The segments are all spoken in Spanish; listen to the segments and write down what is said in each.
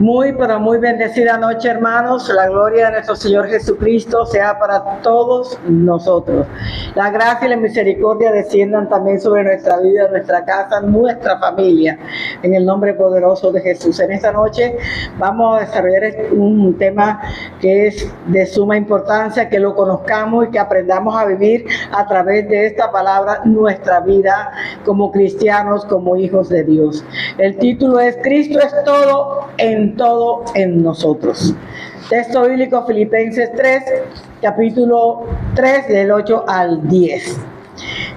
Muy, pero muy bendecida noche, hermanos. La gloria de nuestro Señor Jesucristo sea para todos nosotros. La gracia y la misericordia desciendan también sobre nuestra vida, nuestra casa, nuestra familia, en el nombre poderoso de Jesús. En esta noche vamos a desarrollar un tema que es de suma importancia, que lo conozcamos y que aprendamos a vivir a través de esta palabra nuestra vida como cristianos, como hijos de Dios. El título es Cristo es todo en nosotros. Texto bíblico Filipenses 3, capítulo 3, del 8 al 10.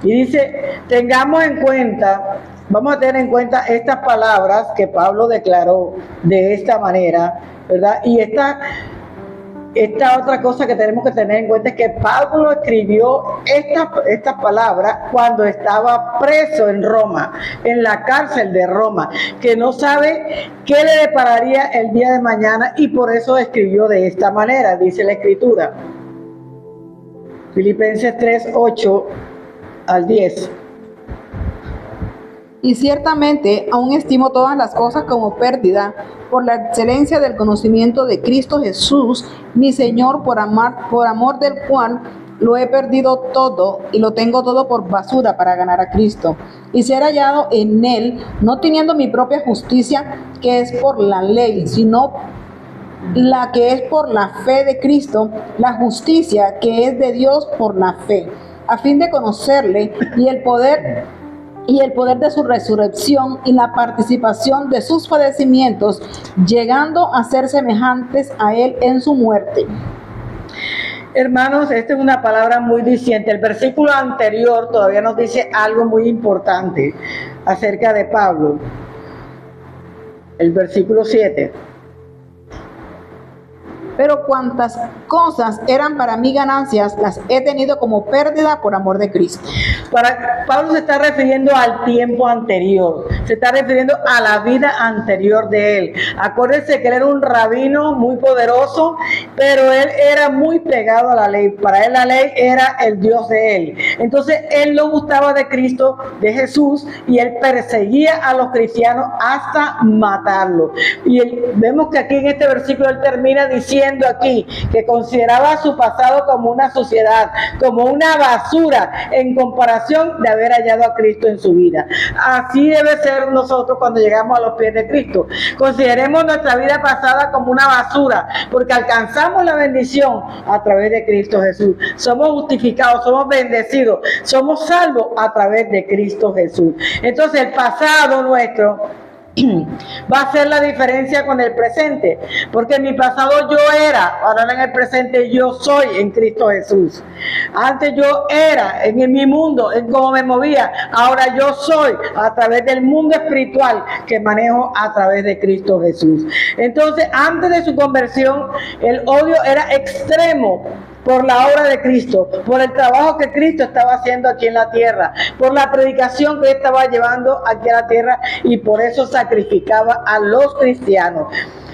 Y dice, vamos a tener en cuenta estas palabras que Pablo declaró de esta manera, ¿verdad? Y esta otra cosa que tenemos que tener en cuenta es que Pablo escribió estas palabras cuando estaba preso en Roma, en la cárcel de Roma, que no sabe qué le depararía el día de mañana y por eso escribió de esta manera, dice la Escritura. Filipenses 3, 8 al 10. Y ciertamente aún estimo todas las cosas como pérdida por la excelencia del conocimiento de Cristo Jesús, mi Señor, por amor del cual lo he perdido todo y lo tengo todo por basura para ganar a Cristo y ser hallado en Él, no teniendo mi propia justicia que es por la ley, sino la que es por la fe de Cristo, la justicia que es de Dios por la fe, a fin de conocerle y el poder de su resurrección y la participación de sus padecimientos, llegando a ser semejantes a Él en su muerte. Hermanos, esta es una palabra muy diciente. El versículo anterior todavía nos dice algo muy importante acerca de Pablo. El versículo 7. Pero cuantas cosas eran para mí ganancias, las he tenido como pérdida por amor de Cristo. Pablo se está refiriendo al tiempo anterior, se está refiriendo a la vida anterior de él. Acuérdense que él era un rabino muy poderoso, pero él era muy pegado a la ley. Para él la ley era el Dios de él. Entonces él no gustaba de Cristo, de Jesús, y él perseguía a los cristianos hasta matarlos. Y vemos que aquí en este versículo él termina diciendo aquí que consideraba su pasado como una suciedad, como una basura en comparación de haber hallado a Cristo en su vida. Así debe ser nosotros cuando llegamos a los pies de Cristo. Consideremos nuestra vida pasada como una basura, porque alcanzamos la bendición a través de Cristo Jesús. Somos justificados, somos bendecidos, somos salvos a través de Cristo Jesús. Entonces el pasado nuestro va a hacer la diferencia con el presente, porque en mi pasado yo era, ahora en el presente yo soy en Cristo Jesús. Antes yo era en mi mundo, en cómo me movía, ahora yo soy a través del mundo espiritual que manejo a través de Cristo Jesús. Entonces, antes de su conversión, el odio era extremo por la obra de Cristo, por el trabajo que Cristo estaba haciendo aquí en la tierra, por la predicación que él estaba llevando aquí a la tierra, y por eso sacrificaba a los cristianos.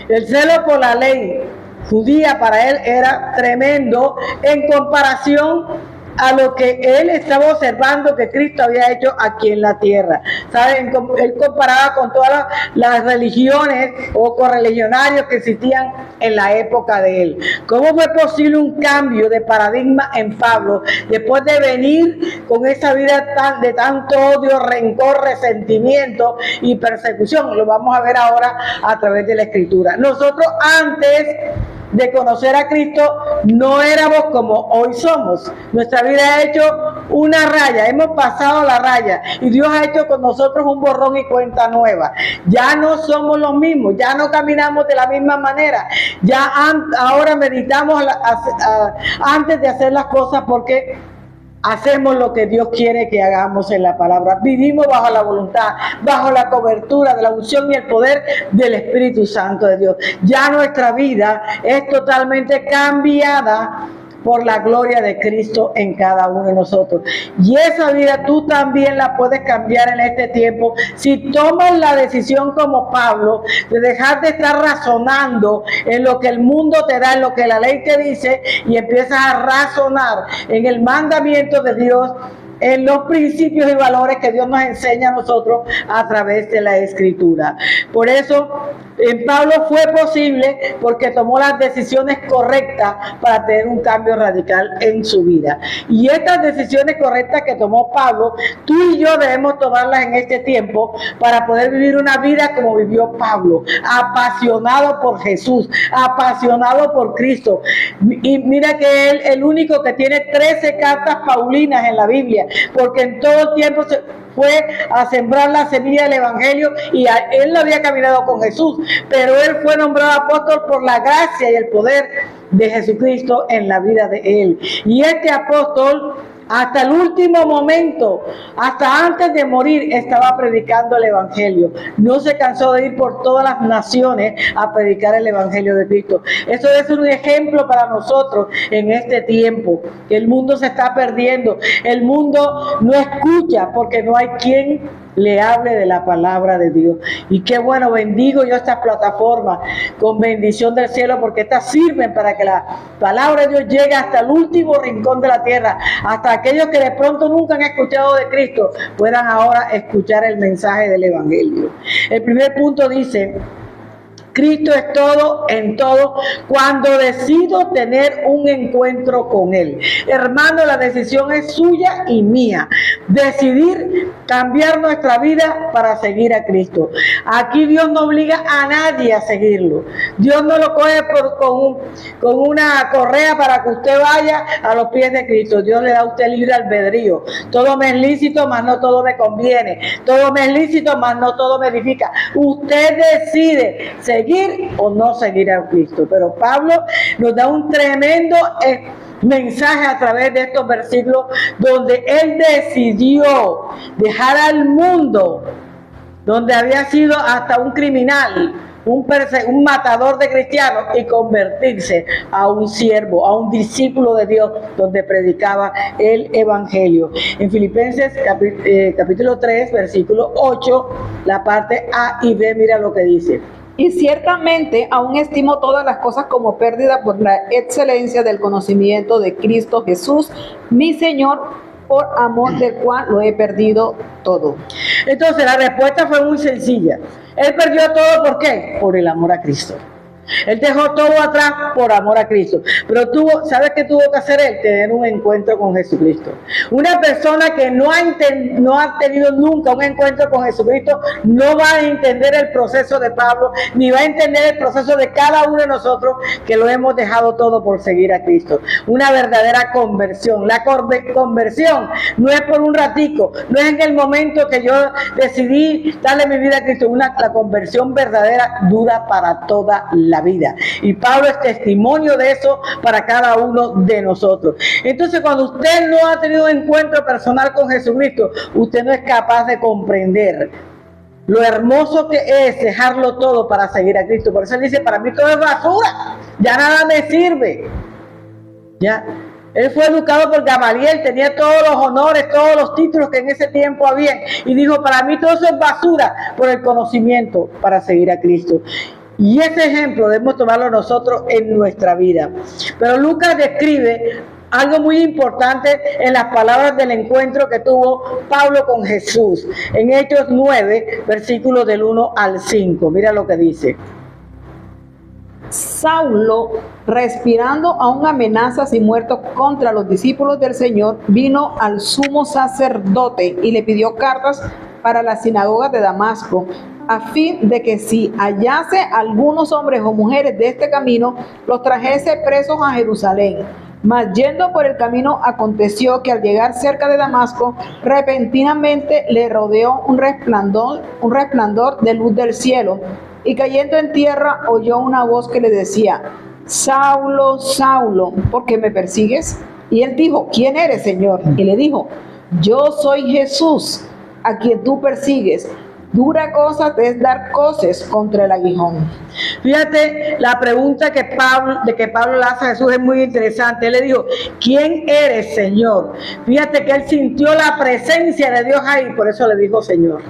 El celo por la ley judía para él era tremendo en comparación a lo que él estaba observando que Cristo había hecho aquí en la tierra. ¿Saben? Él comparaba con todas las religiones o correligionarios que existían en la época de él. ¿Cómo fue posible un cambio de paradigma en Pablo después de venir con esa vida de tanto odio, rencor, resentimiento y persecución? Lo vamos a ver ahora a través de la Escritura. Nosotros antes de conocer a Cristo no éramos como hoy somos. Nuestra vida ha hecho una raya, hemos pasado la raya y Dios ha hecho con nosotros un borrón y cuenta nueva. Ya no somos los mismos, ya no caminamos de la misma manera, ya ahora meditamos antes de hacer las cosas, porque hacemos lo que Dios quiere que hagamos en la palabra. Vivimos bajo la voluntad, bajo la cobertura de la unción y el poder del Espíritu Santo de Dios. Ya nuestra vida es totalmente cambiada por la gloria de Cristo en cada uno de nosotros. Y esa vida tú también la puedes cambiar en este tiempo si tomas la decisión como Pablo de dejar de estar razonando en lo que el mundo te da, en lo que la ley te dice, y empiezas a razonar en el mandamiento de Dios, en los principios y valores que Dios nos enseña a nosotros a través de la Escritura. Por eso En Pablo fue posible porque tomó las decisiones correctas para tener un cambio radical en su vida. Y estas decisiones correctas que tomó Pablo, tú y yo debemos tomarlas en este tiempo para poder vivir una vida como vivió Pablo, apasionado por Jesús, apasionado por Cristo. Y mira que él, el único que tiene 13 cartas paulinas en la Biblia, porque en todo el tiempo fue a sembrar la semilla del evangelio y él no había caminado con Jesús, pero él fue nombrado apóstol por la gracia y el poder de Jesucristo en la vida de él. Y este apóstol, hasta el último momento, hasta antes de morir, estaba predicando el evangelio. No se cansó de ir por todas las naciones a predicar el evangelio de Cristo. Eso es un ejemplo para nosotros en este tiempo. El mundo se está perdiendo. El mundo no escucha porque no hay quien le hable de la palabra de Dios. Y qué bueno, bendigo yo estas plataformas con bendición del cielo, porque estas sirven para que la palabra de Dios llegue hasta el último rincón de la tierra, hasta aquellos que de pronto nunca han escuchado de Cristo puedan ahora escuchar el mensaje del evangelio. El primer punto dice: Cristo es todo en todo cuando decido tener un encuentro con Él. Hermano, la decisión es suya y mía. Decidir cambiar nuestra vida para seguir a Cristo. Aquí Dios no obliga a nadie a seguirlo. Dios no lo coge con una correa para que usted vaya a los pies de Cristo. Dios le da a usted libre albedrío. Todo me es lícito, mas no todo me conviene. Todo me es lícito, mas no todo me edifica. Usted decide seguir o no seguir a Cristo. Pero Pablo nos da un tremendo mensaje a través de estos versículos donde él decidió dejar al mundo donde había sido hasta un criminal, un matador de cristianos, y convertirse a un siervo, a un discípulo de Dios, donde predicaba el evangelio. En Filipenses capítulo 3, versículo 8, la parte A y B, mira lo que dice: Y ciertamente aún estimo todas las cosas como pérdida por la excelencia del conocimiento de Cristo Jesús, mi Señor, por amor del cual lo he perdido todo. Entonces la respuesta fue muy sencilla. Él perdió todo, ¿por qué? Por el amor a Cristo. Él dejó todo atrás por amor a Cristo. Pero ¿sabes qué tuvo que hacer él? Tener un encuentro con Jesucristo. Una persona que no ha tenido nunca un encuentro con Jesucristo no va a entender el proceso de Pablo, ni va a entender el proceso de cada uno de nosotros que lo hemos dejado todo por seguir a Cristo. Una verdadera conversión. La conversión no es por un ratico, no es en el momento que yo decidí darle mi vida a Cristo. La conversión verdadera dura para toda la vida. Y Pablo es testimonio de eso para cada uno de nosotros. Entonces, cuando usted no ha tenido un encuentro personal con Jesucristo, usted no es capaz de comprender lo hermoso que es dejarlo todo para seguir a Cristo. Por eso él dice: para mí todo es basura, ya nada me sirve. Ya. Él fue educado por Gamaliel, tenía todos los honores, todos los títulos que en ese tiempo había, y dijo: para mí todo eso es basura por el conocimiento para seguir a Cristo. Y ese ejemplo debemos tomarlo nosotros en nuestra vida. Pero Lucas describe algo muy importante en las palabras del encuentro que tuvo Pablo con Jesús. En Hechos 9, versículos del 1 al 5. Mira lo que dice. Saulo, respirando aún amenazas y muertos contra los discípulos del Señor, vino al sumo sacerdote y le pidió cartas para las sinagogas de Damasco, a fin de que si hallase algunos hombres o mujeres de este camino, los trajese presos a Jerusalén. Mas yendo por el camino, aconteció que al llegar cerca de Damasco, repentinamente le rodeó un resplandor de luz del cielo, y cayendo en tierra oyó una voz que le decía: Saulo, Saulo, ¿por qué me persigues? Y él dijo: ¿quién eres, Señor? Y le dijo: yo soy Jesús, a quien tú persigues. Dura cosa te es dar coces contra el aguijón. Fíjate, la pregunta que Pablo le hace a Jesús es muy interesante. Él le dijo: ¿quién eres, Señor? Fíjate que él sintió la presencia de Dios ahí, por eso le dijo Señor.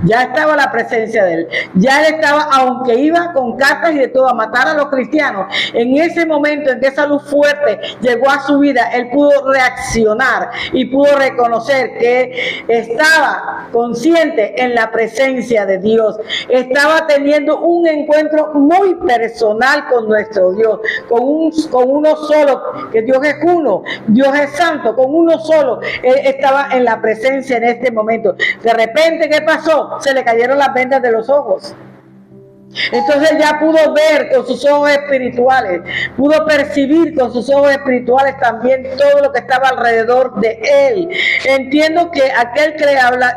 Ya estaba la presencia de él. Ya él estaba, aunque iba con cartas y de todo a matar a los cristianos, en ese momento en que esa luz fuerte llegó a su vida, él pudo reaccionar y pudo reconocer que estaba consciente en la presencia de Dios. Estaba teniendo un encuentro muy personal con nuestro Dios, con uno solo, que Dios es uno, Dios es santo, con uno solo. Él estaba en la presencia en este momento. De repente, ¿qué pasó? Se le cayeron las vendas de los ojos. Entonces ya pudo ver con sus ojos espirituales, pudo percibir con sus ojos espirituales también todo lo que estaba alrededor de él. Entiendo que aquel que le habla,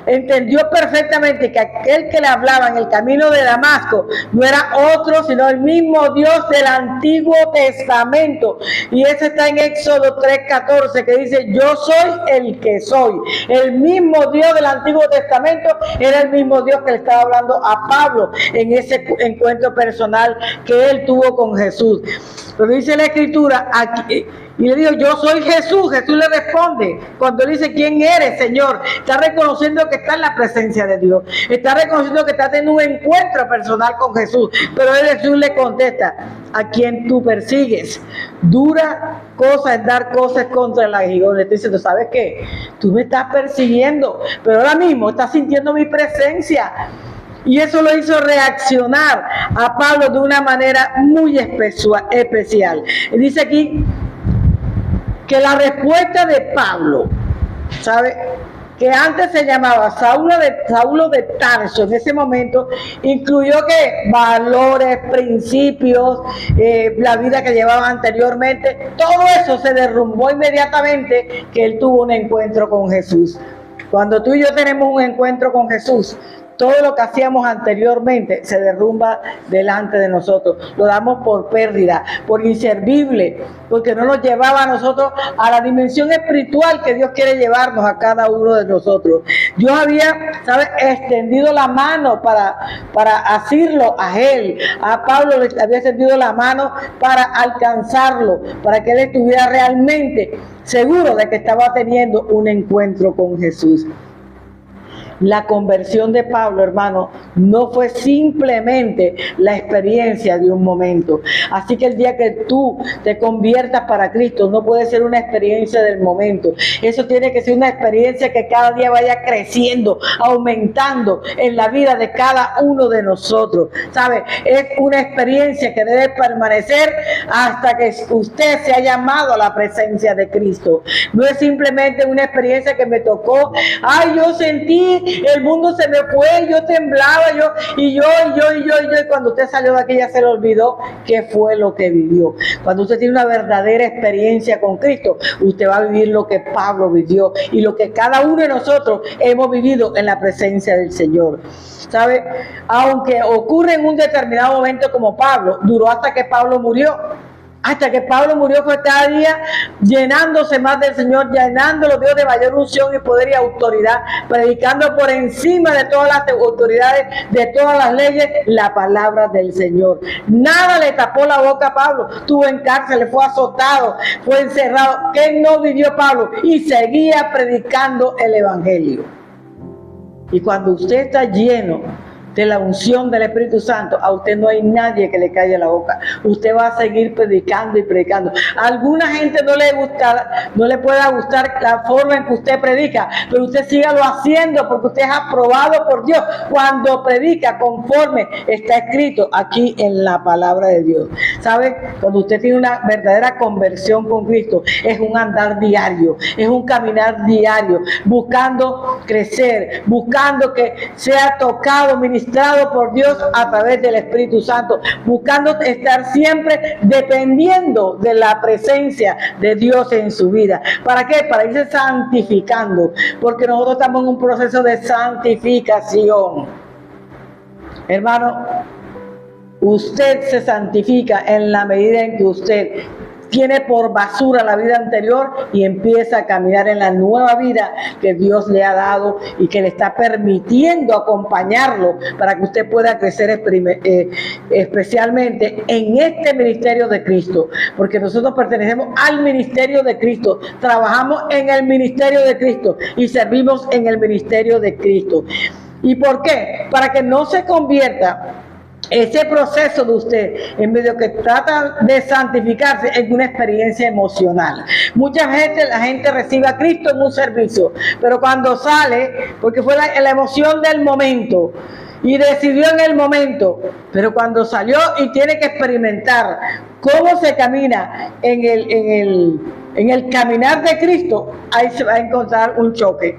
entendió perfectamente que aquel que le hablaba en el camino de Damasco no era otro sino el mismo Dios del Antiguo Testamento, y ese está en Éxodo 3:14, que dice: yo soy el que soy. El mismo Dios del Antiguo Testamento era el mismo Dios que le estaba hablando a Pablo en ese encuentro personal que él tuvo con Jesús. Pero dice la Escritura aquí, y le dijo: yo soy Jesús. Jesús le responde cuando él dice: ¿quién eres, Señor? Está reconociendo que está en la presencia de Dios, está reconociendo que está teniendo un encuentro personal con Jesús. Pero Jesús le contesta: ¿a quién tú persigues? Dura cosa es dar cosas contra el aguijón. Le estoy diciendo: ¿sabes qué? Tú me estás persiguiendo, pero ahora mismo estás sintiendo mi presencia. Y eso lo hizo reaccionar a Pablo de una manera muy especial. Y dice aquí que la respuesta de Pablo, ¿sabe?, que antes se llamaba Saulo de Tarso, en ese momento incluyó que valores, principios, la vida que llevaba anteriormente, todo eso se derrumbó inmediatamente que él tuvo un encuentro con Jesús. Cuando tú y yo tenemos un encuentro con Jesús, todo lo que hacíamos anteriormente se derrumba delante de nosotros. Lo damos por pérdida, por inservible, porque no nos llevaba a nosotros a la dimensión espiritual que Dios quiere llevarnos a cada uno de nosotros. Dios había, ¿sabe?, extendido la mano para asirlo a él. A Pablo le había extendido la mano para alcanzarlo, para que él estuviera realmente seguro de que estaba teniendo un encuentro con Jesús. La conversión de Pablo, hermano, no fue simplemente la experiencia de un momento. Así que el día que tú te conviertas para Cristo, no puede ser una experiencia del momento. Eso tiene que ser una experiencia que cada día vaya creciendo, aumentando en la vida de cada uno de nosotros. ¿Sabe? Es una experiencia que debe permanecer hasta que usted se haya llamado a la presencia de Cristo. No es simplemente una experiencia que me tocó. Ay, yo sentí, el mundo se me fue, yo temblaba, y cuando usted salió de aquí ya se le olvidó qué fue lo que vivió. Cuando usted tiene una verdadera experiencia con Cristo, usted va a vivir lo que Pablo vivió y lo que cada uno de nosotros hemos vivido en la presencia del Señor. ¿Sabe? Aunque ocurre en un determinado momento como Pablo, duró hasta que Pablo murió. Hasta que Pablo murió fue cada día llenándose más del Señor, llenándolo Dios de mayor unción y poder y autoridad, predicando por encima de todas las autoridades, de todas las leyes, la palabra del Señor. Nada le tapó la boca a Pablo. Estuvo en cárcel, fue azotado, fue encerrado. ¿Qué no vivió Pablo? Y seguía predicando el Evangelio. Y cuando usted está lleno de la unción del Espíritu Santo, a usted no hay nadie que le calle la boca. Usted va a seguir predicando y predicando. A alguna gente no le pueda gustar la forma en que usted predica, pero usted sígalo haciendo porque usted es aprobado por Dios cuando predica conforme está escrito aquí en la palabra de Dios. ¿Sabe? Cuando usted tiene una verdadera conversión con Cristo, es un andar diario, es un caminar diario, buscando crecer, buscando que sea tocado, ministrado por Dios a través del Espíritu Santo, buscando estar siempre dependiendo de la presencia de Dios en su vida. ¿Para qué? Para irse santificando, porque nosotros estamos en un proceso de santificación. Hermano, usted se santifica en la medida en que usted tiene por basura la vida anterior y empieza a caminar en la nueva vida que Dios le ha dado y que le está permitiendo acompañarlo para que usted pueda crecer especialmente en este ministerio de Cristo, porque nosotros pertenecemos al ministerio de Cristo, trabajamos en el ministerio de Cristo y servimos en el ministerio de Cristo. ¿Y por qué? Para que no se convierta ese proceso de usted, en medio que trata de santificarse, en una experiencia emocional. Mucha gente, la gente recibe a Cristo en un servicio, pero cuando sale, porque fue la emoción del momento, y decidió en el momento, pero cuando salió y tiene que experimentar cómo se camina en el caminar de Cristo, ahí se va a encontrar un choque.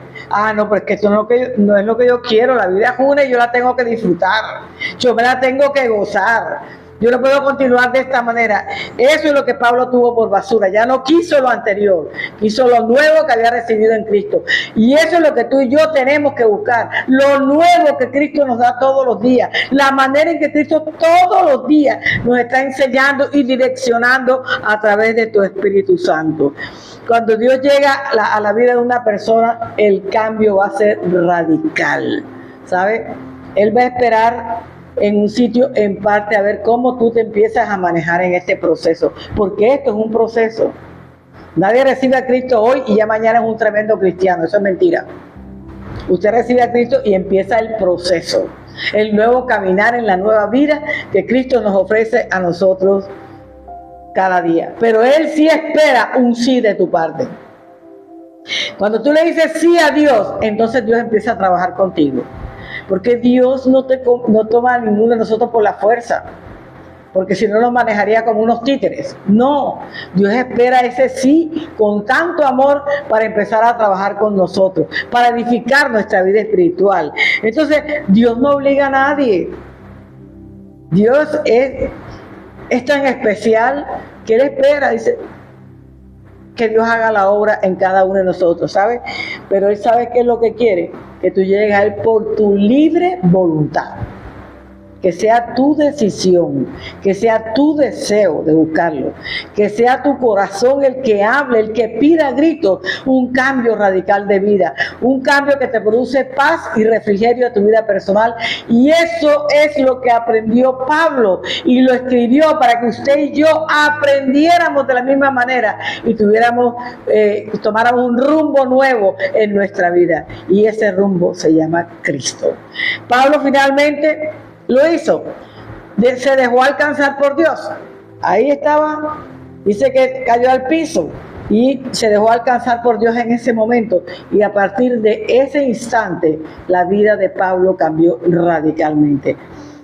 No, pero es que esto no es lo que yo quiero. La vida es una y yo la tengo que disfrutar. Yo me la tengo que gozar. Yo no puedo continuar de esta manera. Eso es lo que Pablo tuvo por basura. Ya no quiso lo anterior, quiso lo nuevo que había recibido en Cristo. Y eso es lo que tú y yo tenemos que buscar. Lo nuevo que Cristo nos da todos los días. La manera en que Cristo todos los días nos está enseñando y direccionando a través de tu Espíritu Santo. Cuando Dios llega a la vida de una persona, el cambio va a ser radical. ¿Sabes? Él va a esperar en un sitio en parte a ver cómo tú te empiezas a manejar en este proceso, porque esto es un proceso. Nadie recibe a Cristo hoy y ya mañana es un tremendo cristiano. Eso es mentira. Usted recibe a Cristo y empieza el proceso, el nuevo caminar en la nueva vida que Cristo nos ofrece a nosotros cada día. Pero Él sí espera un sí de tu parte. Cuando tú le dices sí a Dios, entonces Dios empieza a trabajar contigo. Porque Dios no toma a ninguno de nosotros por la fuerza, porque si no nos manejaría como unos títeres. No, Dios espera ese sí con tanto amor para empezar a trabajar con nosotros, para edificar nuestra vida espiritual. Entonces, Dios no obliga a nadie. Dios es tan especial que Él espera, dice, que Dios haga la obra en cada uno de nosotros, ¿sabes? Pero Él sabe qué es lo que quiere, que tú llegues a Él por tu libre voluntad. Que sea tu decisión, que sea tu deseo de buscarlo, que sea tu corazón el que hable, el que pida a gritos un cambio radical de vida, un cambio que te produce paz y refrigerio a tu vida personal. Y eso es lo que aprendió Pablo y lo escribió para que usted y yo aprendiéramos de la misma manera y tomáramos un rumbo nuevo en nuestra vida. Y ese rumbo se llama Cristo. Pablo finalmente lo hizo, se dejó alcanzar por Dios. Ahí estaba, dice que cayó al piso y se dejó alcanzar por Dios en ese momento. Y a partir de ese instante, la vida de Pablo cambió radicalmente.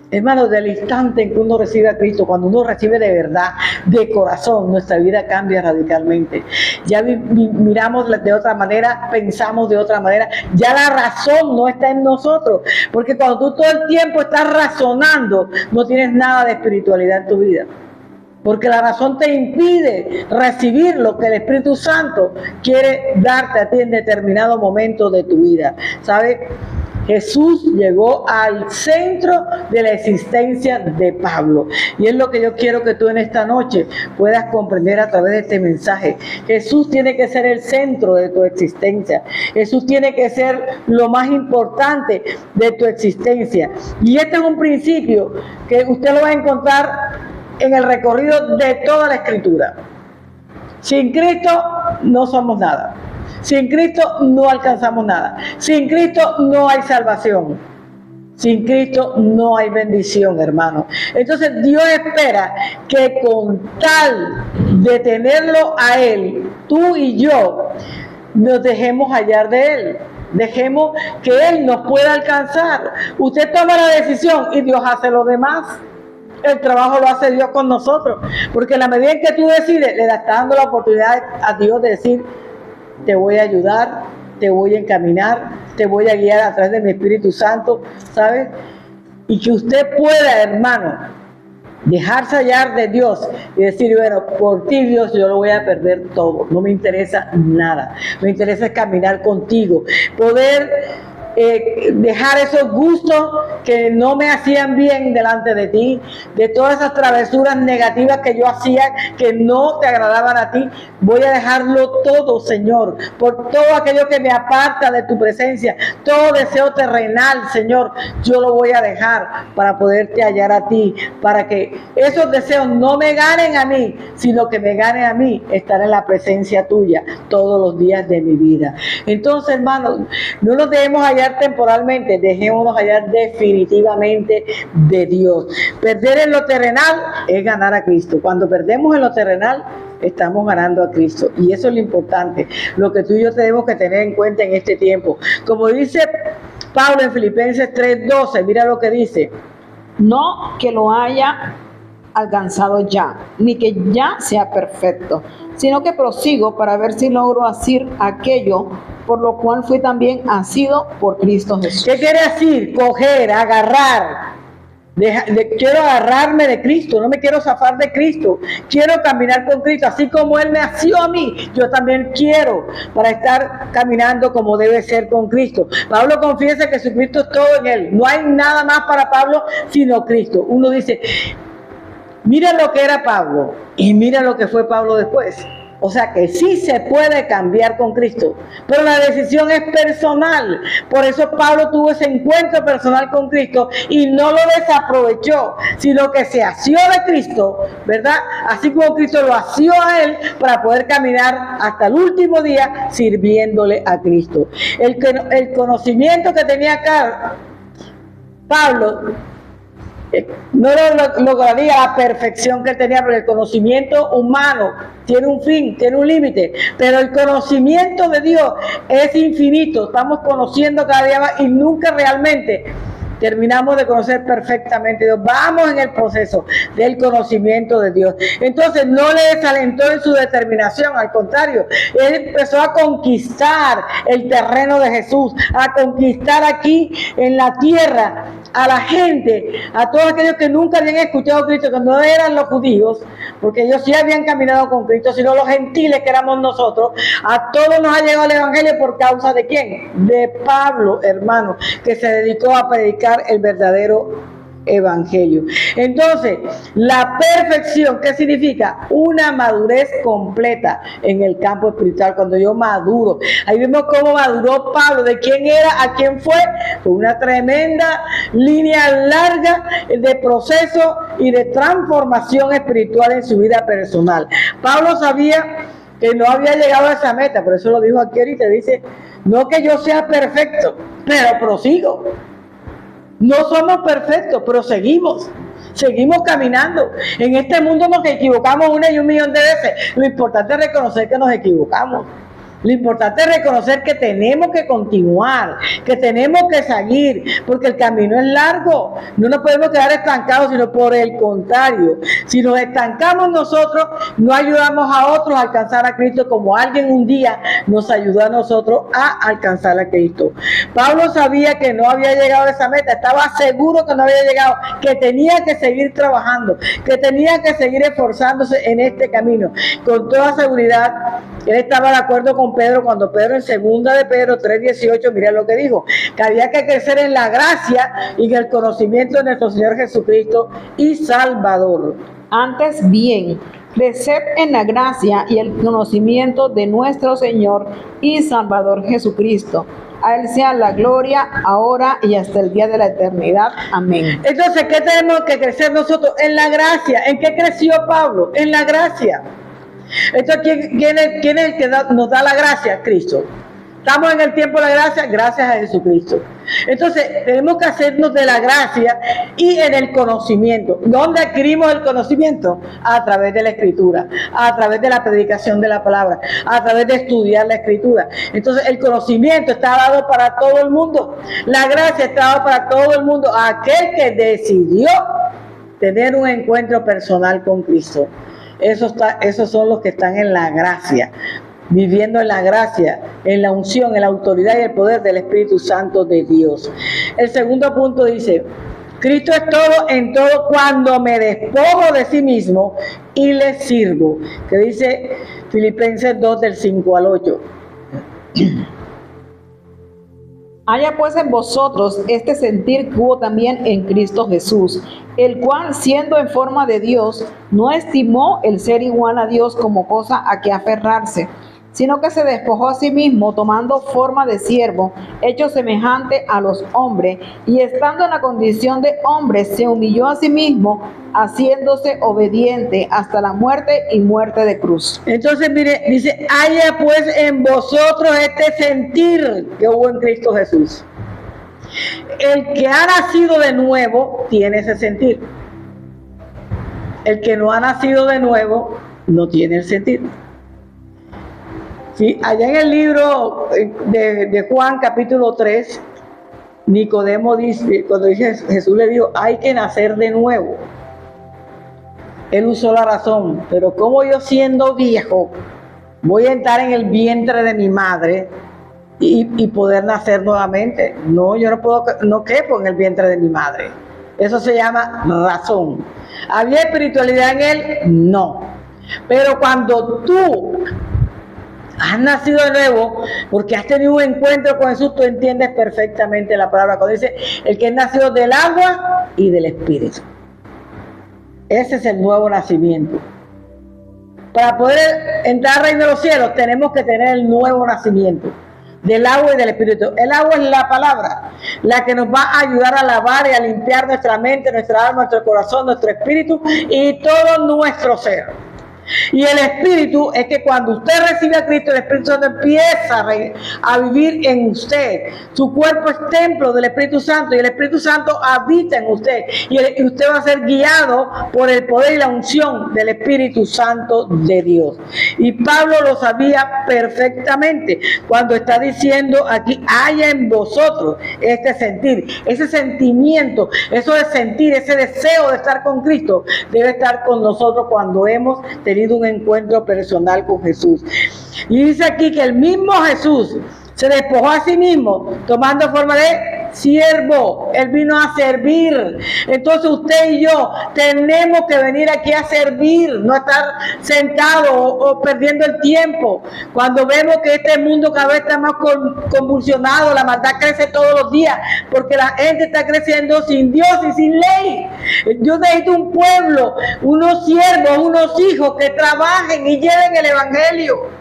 Hermanos, del instante en que uno recibe a Cristo, cuando uno recibe de verdad, de corazón, nuestra vida cambia radicalmente. Ya miramos de otra manera, pensamos de otra manera. Ya la razón no está en nosotros. Porque cuando tú todo el tiempo estás razonando, no tienes nada de espiritualidad en tu vida. Porque la razón te impide recibir lo que el Espíritu Santo quiere darte a ti en determinado momento de tu vida. ¿Sabes? Jesús llegó al centro de la existencia de Pablo. Y es lo que yo quiero que tú en esta noche puedas comprender a través de este mensaje. Jesús tiene que ser el centro de tu existencia. Jesús tiene que ser lo más importante de tu existencia. Y este es un principio que usted lo va a encontrar en el recorrido de toda la Escritura. Sin Cristo no somos nada. Sin Cristo no alcanzamos nada. Sin Cristo no hay salvación. Sin Cristo no hay bendición, hermano. Entonces Dios espera que con tal de tenerlo a Él, tú y yo, nos dejemos hallar de Él. Dejemos que Él nos pueda alcanzar. Usted toma la decisión y Dios hace lo demás. El trabajo lo hace Dios con nosotros. Porque en la medida en que tú decides, le estás dando la oportunidad a Dios de decir: te voy a ayudar, te voy a encaminar, te voy a guiar a través de mi Espíritu Santo, ¿sabes? Y que usted pueda, hermano, dejarse hallar de Dios y decir: bueno, por ti, Dios, yo lo voy a perder todo, no me interesa nada, me interesa caminar contigo, poder dejar esos gustos que no me hacían bien delante de ti, de todas esas travesuras negativas que yo hacía que no te agradaban a ti. Voy a dejarlo todo, Señor, por todo aquello que me aparta de tu presencia, todo deseo terrenal, Señor, yo lo voy a dejar para poderte hallar a ti, para que esos deseos no me ganen a mí, sino que me gane a mí estar en la presencia tuya todos los días de mi vida. Entonces, hermanos, no nos dejemos hallar hallar temporalmente, dejémonos hallar definitivamente de Dios. Perder en lo terrenal es ganar a Cristo. Cuando perdemos en lo terrenal, estamos ganando a Cristo. Y eso es lo importante, lo que tú y yo tenemos que tener en cuenta en este tiempo. Como dice Pablo en Filipenses 3:12, mira lo que dice. No que lo haya alcanzado ya, ni que ya sea perfecto, sino que prosigo para ver si logro hacer aquello por lo cual fui también asido por Cristo Jesús. ¿Qué quiere decir? Coger, agarrar. Quiero agarrarme de Cristo, no me quiero zafar de Cristo, quiero caminar con Cristo, así como Él me asió a mí, yo también quiero, para estar caminando como debe ser con Cristo. Pablo confiesa que Jesucristo es todo en Él, no hay nada más para Pablo sino Cristo. Uno dice, mira lo que era Pablo y mira lo que fue Pablo después. O sea que sí se puede cambiar con Cristo, pero la decisión es personal. Por eso Pablo tuvo ese encuentro personal con Cristo y no lo desaprovechó, sino que se asió de Cristo, ¿verdad? Así como Cristo lo asió a él para poder caminar hasta el último día sirviéndole a Cristo. El conocimiento que tenía acá Pablo no lograría la perfección que él tenía, porque el conocimiento humano tiene un fin, tiene un límite, pero el conocimiento de Dios es infinito. Estamos conociendo cada día más y nunca realmente terminamos de conocer perfectamente a Dios. Vamos en el proceso del conocimiento de Dios. Entonces no le desalentó en su determinación, al contrario, él empezó a conquistar el terreno de Jesús, a conquistar aquí en la tierra a la gente, a todos aquellos que nunca habían escuchado a Cristo, que no eran los judíos, porque ellos sí habían caminado con Cristo, sino los gentiles que éramos nosotros. A todos nos ha llegado el evangelio por causa de ¿quién? De Pablo, hermano, que se dedicó a predicar el verdadero evangelio. Entonces, la perfección, ¿qué significa? Una madurez completa en el campo espiritual. Cuando yo maduro, ahí vemos cómo maduró Pablo, de quién era a quién fue. Fue una tremenda línea larga de proceso y de transformación espiritual en su vida personal. Pablo sabía que no había llegado a esa meta, por eso lo dijo aquí ahorita, dice, no que yo sea perfecto, pero prosigo. No somos perfectos, pero seguimos caminando. En este mundo nos equivocamos una y un millón de veces. Lo importante es reconocer que nos equivocamos. Lo importante es reconocer que tenemos que continuar, que tenemos que seguir, porque el camino es largo. No nos podemos quedar estancados, sino por el contrario. Si nos estancamos nosotros, no ayudamos a otros a alcanzar a Cristo, como alguien un día nos ayudó a nosotros a alcanzar a Cristo. Pablo sabía que no había llegado a esa meta, estaba seguro que no había llegado, que tenía que seguir trabajando, que tenía que seguir esforzándose en este camino. Con toda seguridad, él estaba de acuerdo con Pedro cuando Pedro en 2 de Pedro 3:18, mira lo que dijo, que había que crecer en la gracia y en el conocimiento de nuestro Señor Jesucristo y Salvador. Antes bien, creced en la gracia y el conocimiento de nuestro Señor y Salvador Jesucristo. A Él sea la gloria, ahora y hasta el día de la eternidad. Amén. Entonces, ¿qué tenemos que crecer nosotros? En la gracia. ¿En qué creció Pablo? En la gracia. Entonces, ¿quién es el que nos da la gracia? Cristo. Estamos en el tiempo de la gracia gracias a Jesucristo. Entonces, tenemos que hacernos de la gracia y en el conocimiento. ¿Dónde adquirimos el conocimiento? A través de la Escritura, a través de la predicación de la palabra, a través de estudiar la Escritura. Entonces, el conocimiento está dado para todo el mundo. La gracia está dada para todo el mundo. Aquel que decidió tener un encuentro personal con Cristo. Esos son los que están en la gracia, viviendo en la gracia, en la unción, en la autoridad y el poder del Espíritu Santo de Dios. El segundo punto dice, Cristo es todo en todo cuando me despojo de sí mismo y le sirvo, que dice Filipenses 2 del 5 al 8. Haya pues en vosotros este sentir que hubo también en Cristo Jesús, el cual, siendo en forma de Dios, no estimó el ser igual a Dios como cosa a que aferrarse, sino que se despojó a sí mismo, tomando forma de siervo, hecho semejante a los hombres, y estando en la condición de hombre, se humilló a sí mismo, haciéndose obediente hasta la muerte y muerte de cruz. Entonces, mire, dice, haya pues en vosotros este sentir que hubo en Cristo Jesús. El que ha nacido de nuevo tiene ese sentir. El que no ha nacido de nuevo no tiene el sentir. Sí, allá en el libro de Juan capítulo 3, Nicodemo dice, cuando Jesús le dijo, hay que nacer de nuevo. Él usó la razón, pero como yo siendo viejo voy a entrar en el vientre de mi madre y poder nacer nuevamente? No, yo no quepo en el vientre de mi madre. Eso se llama razón. ¿Había espiritualidad en él? No. Pero cuando tú has nacido de nuevo, porque has tenido un encuentro con Jesús, tú entiendes perfectamente la palabra cuando dice, el que es nacido del agua y del espíritu. Ese es el nuevo nacimiento. Para poder entrar al reino de los cielos, tenemos que tener el nuevo nacimiento del agua y del espíritu. El agua es la palabra, la que nos va a ayudar a lavar y a limpiar nuestra mente, nuestra alma, nuestro corazón, nuestro espíritu y todo nuestro ser. Y el Espíritu es que cuando usted recibe a Cristo, el Espíritu Santo empieza a vivir en usted. Su cuerpo es templo del Espíritu Santo y el Espíritu Santo habita en usted. Y usted va a ser guiado por el poder y la unción del Espíritu Santo de Dios. Y Pablo lo sabía perfectamente cuando está diciendo aquí, haya en vosotros este sentir, ese sentimiento, eso de sentir, ese deseo de estar con Cristo, debe estar con nosotros cuando hemos tenido un encuentro personal con Jesús. Y dice aquí que el mismo Jesús se despojó a sí mismo tomando forma de siervo. Él vino a servir. Entonces usted y yo tenemos que venir aquí a servir, no estar sentados o perdiendo el tiempo. Cuando vemos que este mundo cada vez está más convulsionado, la maldad crece todos los días porque la gente está creciendo sin Dios y sin ley. Yo necesito un pueblo, unos siervos, unos hijos que trabajen y lleven el evangelio.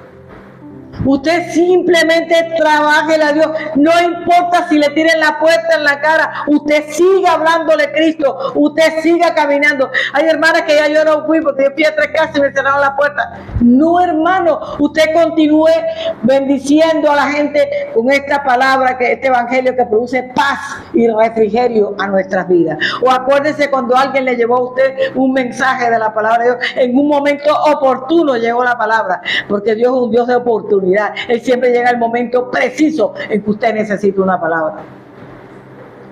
Usted simplemente trabaje a Dios. No importa si le tiren la puerta en la cara. Usted siga hablándole Cristo. Usted siga caminando. Hay hermanas que ya yo no fui porque yo fui a 3 casas y me cerraron la puerta. No, hermano. Usted continúe bendiciendo a la gente con esta palabra, este evangelio que produce paz y refrigerio a nuestras vidas. O acuérdese cuando alguien le llevó a usted un mensaje de la palabra de Dios. En un momento oportuno llegó la palabra. Porque Dios es un Dios de oportunidad. Él siempre llega el momento preciso en que usted necesita una palabra.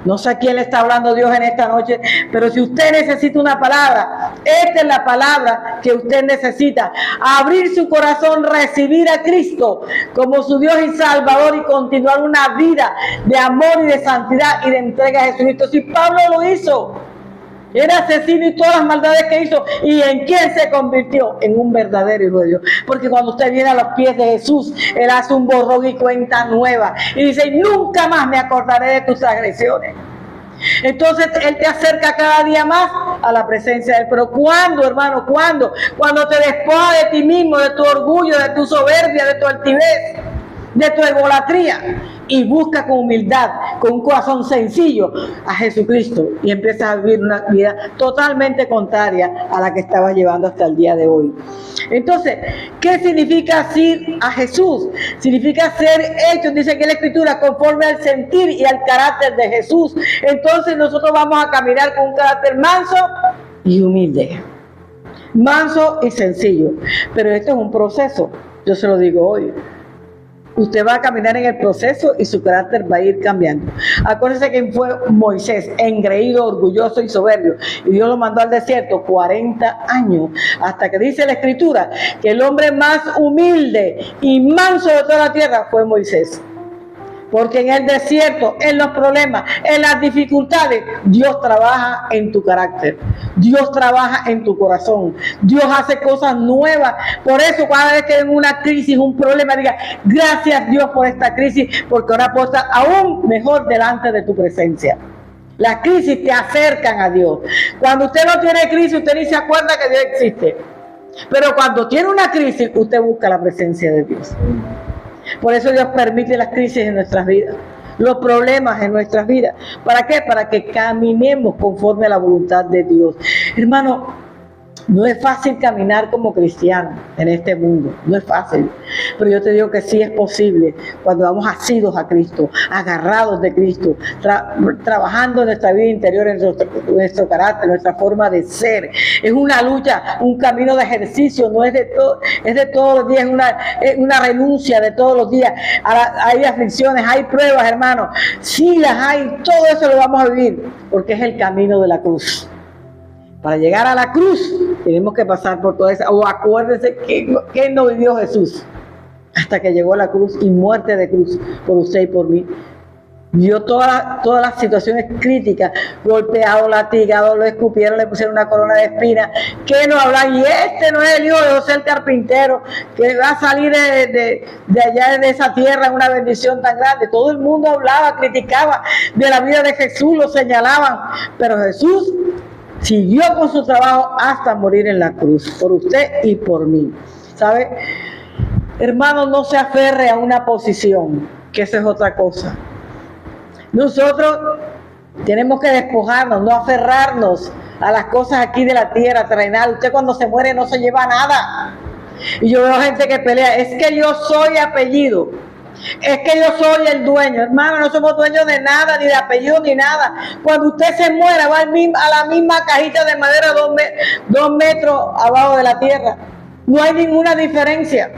No sé a quién le está hablando Dios en esta noche, pero si usted necesita una palabra, esta es la palabra que usted necesita. Abrir su corazón, recibir a Cristo como su Dios y Salvador y continuar una vida de amor y de santidad y de entrega a Jesucristo. Si Pablo lo hizo, era asesino y todas las maldades que hizo. ¿Y en quién se convirtió? En un verdadero hijo de Dios. Porque cuando usted viene a los pies de Jesús, Él hace un borrón y cuenta nueva. Y dice, nunca más me acordaré de tus agresiones. Entonces Él te acerca cada día más a la presencia de Él. Pero ¿cuándo, hermano? ¿Cuándo? Cuando te despojas de ti mismo, de tu orgullo, de tu soberbia, de tu altivez, de tu egolatría, y busca con humildad, con un corazón sencillo a Jesucristo y empiezas a vivir una vida totalmente contraria a la que estabas llevando hasta el día de hoy. Entonces, ¿qué significa seguir a Jesús? Significa ser hechos, dice que la Escritura, conforme al sentir y al carácter de Jesús. Entonces nosotros vamos a caminar con un carácter manso y humilde, manso y sencillo. Pero esto es un proceso, yo se lo digo hoy. Usted va a caminar en el proceso y su carácter va a ir cambiando. Acuérdense que fue Moisés, engreído, orgulloso y soberbio. Y Dios lo mandó al desierto 40 años. Hasta que dice la Escritura que el hombre más humilde y manso de toda la tierra fue Moisés. Porque en el desierto, en los problemas, en las dificultades, Dios trabaja en tu carácter. Dios trabaja en tu corazón. Dios hace cosas nuevas. Por eso cada vez que hay una crisis, un problema, diga, gracias Dios por esta crisis, porque ahora puedo estar aún mejor delante de tu presencia. Las crisis te acercan a Dios. Cuando usted no tiene crisis, usted ni se acuerda que Dios existe. Pero cuando tiene una crisis, usted busca la presencia de Dios. Por eso Dios permite las crisis en nuestras vidas, los problemas en nuestras vidas. ¿Para qué? Para que caminemos conforme a la voluntad de Dios. Hermano, No es fácil caminar como cristiano en este mundo, no es fácil, pero yo te digo que sí es posible cuando vamos asidos a Cristo, agarrados de Cristo, trabajando en nuestra vida interior, en nuestro carácter, nuestra forma de ser. Es una lucha, un camino de ejercicio, no es de todos los días, es una renuncia de todos los días. Hay aflicciones, hay pruebas, hermanos, sí las hay, todo eso lo vamos a vivir, porque es el camino de la cruz. Para llegar a la cruz tenemos que pasar por toda esa. O acuérdense que no vivió Jesús hasta que llegó a la cruz y muerte de cruz por usted y por mí. Vio todas las situaciones críticas, golpeado, latigado, lo escupieron, le pusieron una corona de espinas. ¿Qué no hablan? Y este no es el hijo de José el carpintero, que va a salir de allá de esa tierra en una bendición tan grande. Todo el mundo hablaba, criticaba de la vida de Jesús, lo señalaban, pero Jesús siguió con su trabajo hasta morir en la cruz, por usted y por mí. ¿Sabe? Hermano, no se aferre a una posición, que esa es otra cosa. Nosotros tenemos que despojarnos, no aferrarnos a las cosas aquí de la tierra terrenal. Usted cuando se muere no se lleva nada. Y yo veo gente que pelea, es que yo soy apellido. Es que yo soy el dueño. Hermano, no somos dueños de nada, ni de apellido, ni nada. Cuando usted se muera, va a la misma cajita de madera 2 metros abajo de la tierra. No hay ninguna diferencia.